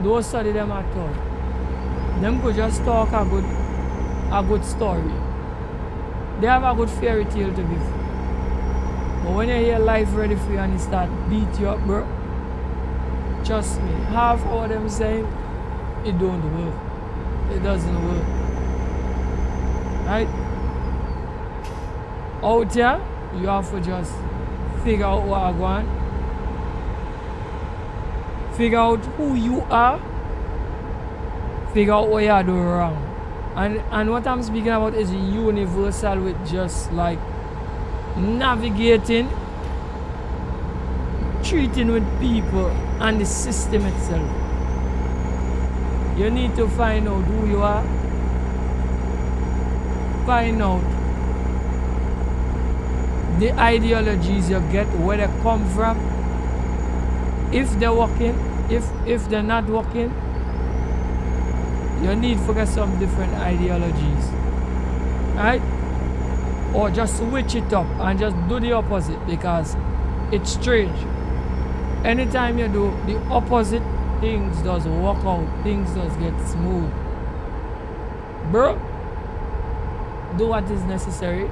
Don't study them at all. Them could just talk a good story. They have a good fairy tale to give. But when you hear life ready for you and it start beat you up, bro, trust me, half of what them saying, it don't work. It doesn't work. Right? Out here, you have to just figure out what I want. Figure out who you are. Figure out what you are doing wrong. And what I'm speaking about is universal with just like navigating, treating with people and the system itself. You need to find out who you are. Find out the ideologies you get, where they come from, if they're working, if they're not working. You need to get some different ideologies, right? Or just switch it up and just do the opposite, because it's strange. Anytime you do the opposite, things does work out, things does get smooth. Bro, do what is necessary.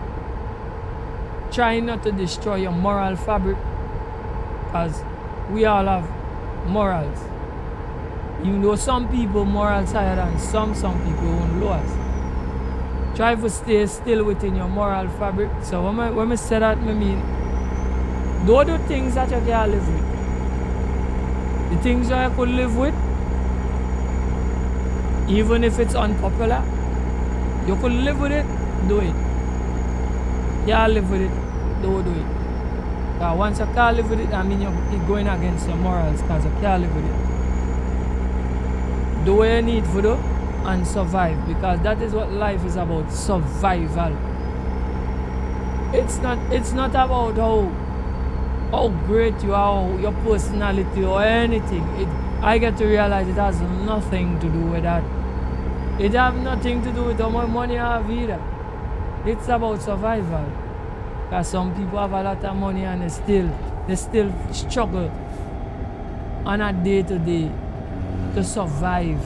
Try not to destroy your moral fabric, because we all have morals. Even though some people morals higher than some people own lowest. Try to stay still within your moral fabric. So when I say that, I mean, don't do things that you can't live with. The things that you could live with, even if it's unpopular, you could live with it, do it. Can't live with it, don't do it. Because once you can't live with it, I mean you're going against your morals, because you can't live with it. Do what you need to do and survive, because that is what life is about, survival. It's not about how great you are, your personality or anything. I get to realize it has nothing to do with that. It has nothing to do with how much money you have either. It's about survival. Because some people have a lot of money and they still struggle on a day-to-day to survive.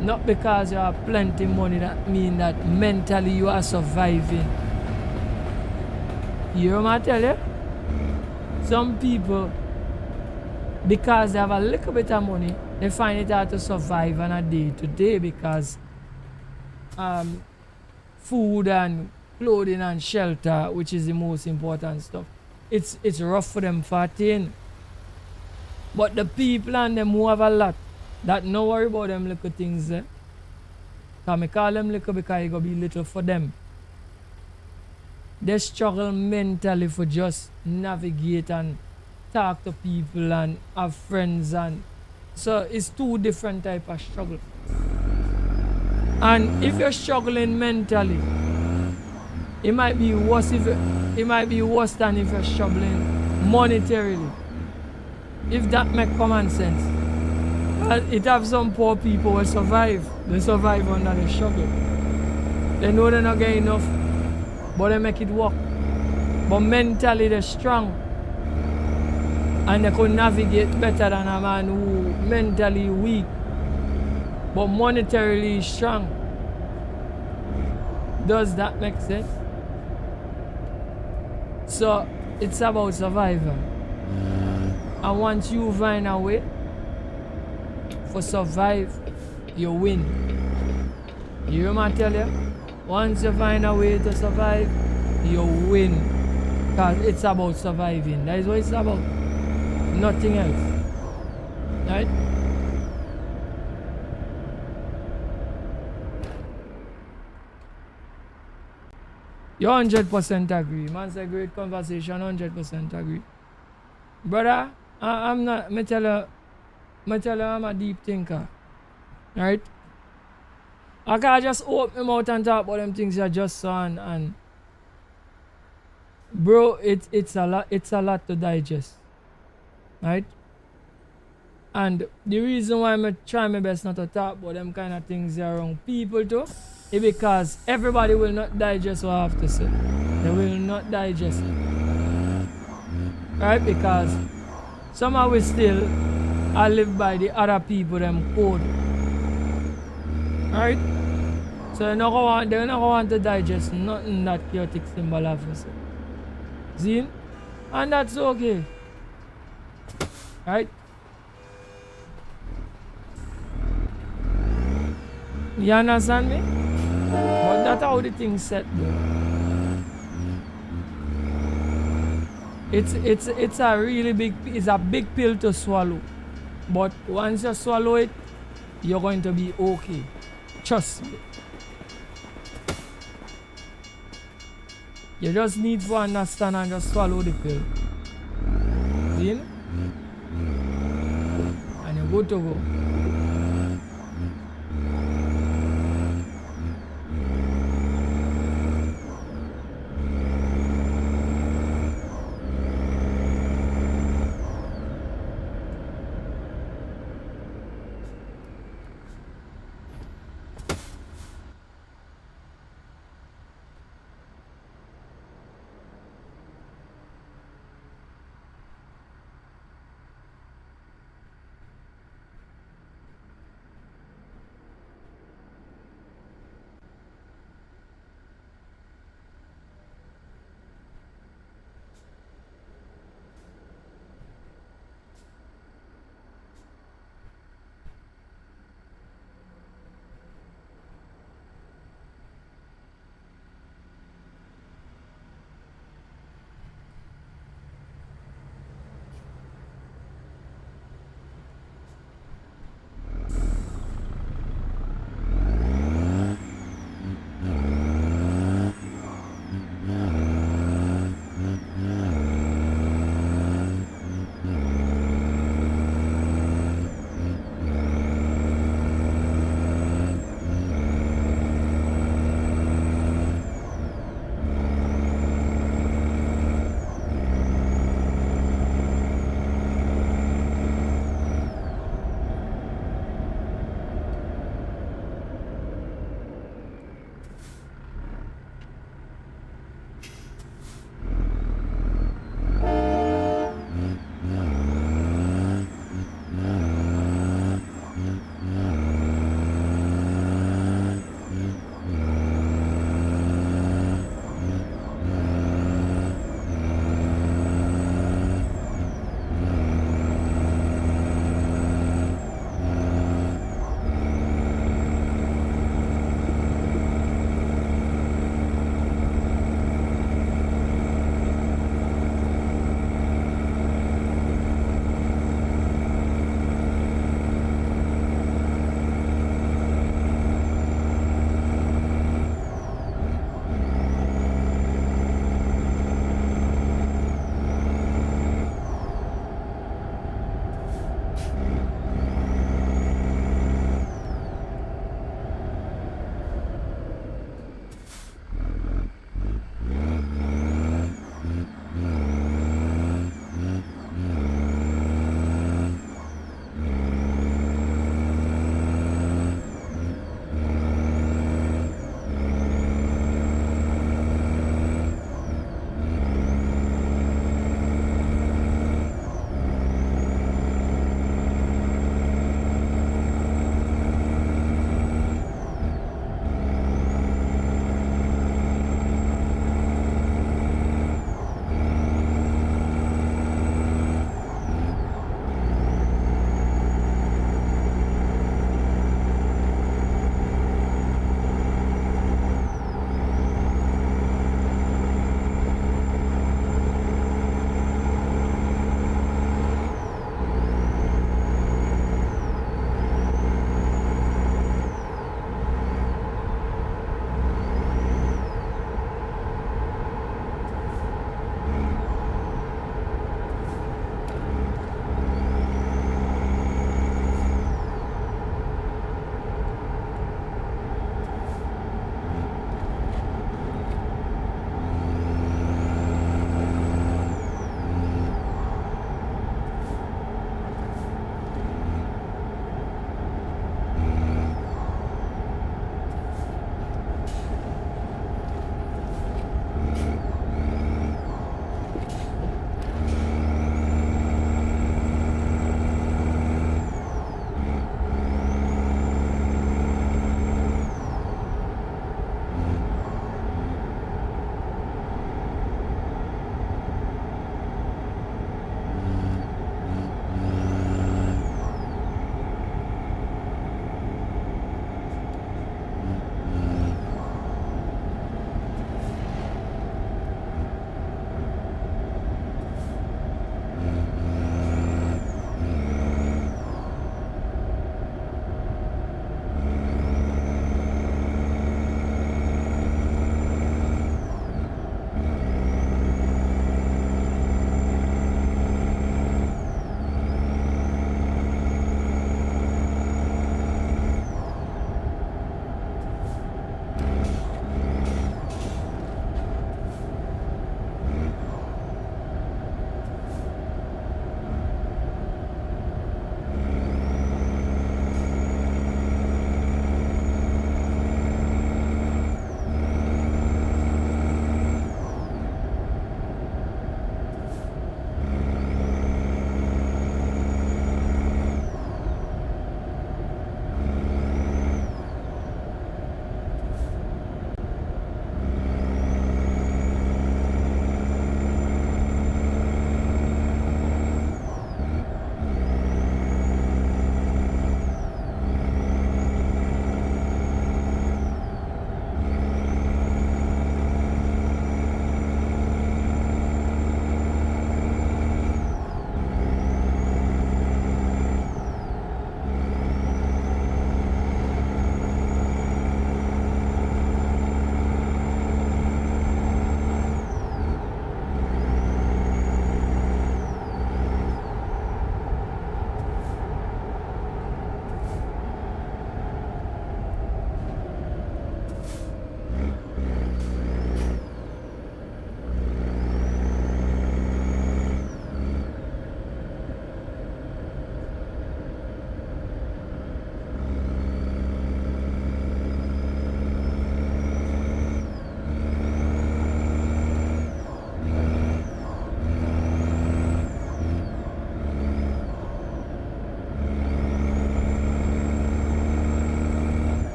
Not because you have plenty of money that mean that mentally you are surviving. You hear what I tell you? Some people, because they have a little bit of money, they find it hard to survive on a day-to-day, because food and clothing and shelter, which is the most important stuff, it's rough for them for attain. But the people and them who have a lot, that no worry about them little things, Cause I call them little because it go be little for them. They struggle mentally for just navigate and talk to people and have friends, and so it's two different type of struggle. And if you're struggling mentally, it might be worse than if you're struggling monetarily. If that make common sense. It have some poor people who survive. They survive under the struggle. They know they're not getting enough, but they make it work. But mentally they're strong. And they could navigate better than a man who mentally weak, but monetarily strong. Does that make sense? So it's about survival. And once you find a way for survive, you win. You hear me tell you? Once you find a way to survive, you win. Because it's about surviving. That is what it's about. Nothing else. Right? You 100% agree. Man, it's a great conversation. 100% agree. Brother, I'm not. Me tell you, I'm a deep thinker. Right? I can't just open my mouth and talk about them things you just saw, and bro, it's a lot to digest. Right? And the reason why I try my best not to talk about them kind of things around people too is because everybody will not digest what I have to say. They will not digest it. Right? Because somehow we still I live by the other people them code. Right? So they're not going to want to digest nothing that chaotic symbol have to say. See? And that's okay. Right? You understand me? But that's how the thing set though. It's a really big pill to swallow. But once you swallow it, you're going to be okay. Trust me. You just need to understand and just swallow the pill. See? And you're good to go.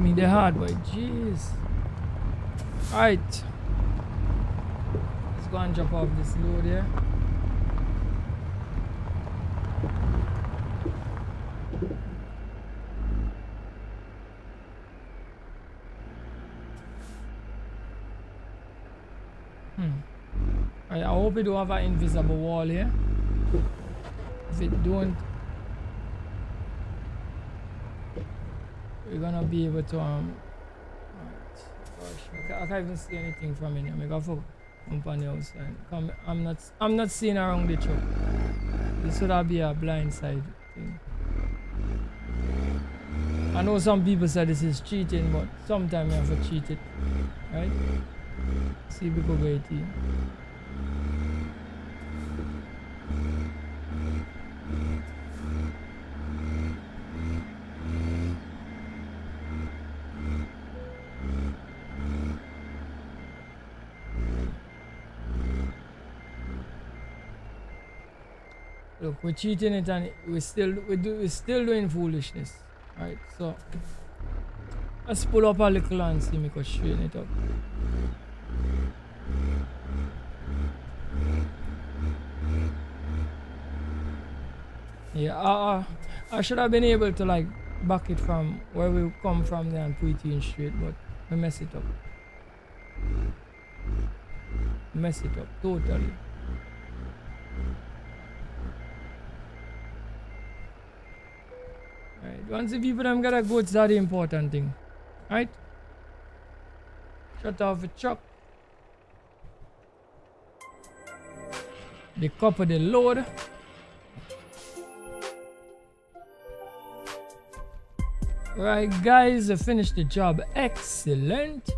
me the hard way. Jeez. Alright. Let's go and drop off this load here. I hope it don't have an invisible wall here. If it don't, we're gonna be able to alright. Gosh, I can't even see anything from in here. I got for company outside. I'm not seeing around the truck. This would be a blind side thing. I know some people say this is cheating, but sometimes you have to cheat it. Right? See if we go get it. Look, we're cheating it and we're still doing foolishness. Right, so let's pull up a little and see me go straighten it up. Yeah, I should have been able to like back it from where we come from there and put it in straight, but I mess it up. Mess it up totally. Right, once the people them gotta go, it's that the important thing. Right? Shut off the truck. They copper the load. Right guys, I finished the job. Excellent.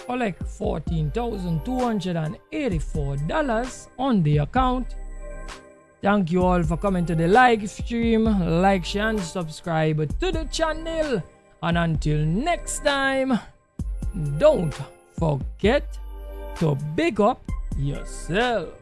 For like $14,284 on the account. Thank you all for coming to the live stream. Like, share and subscribe to the channel. And until next time, don't forget to big up yourself.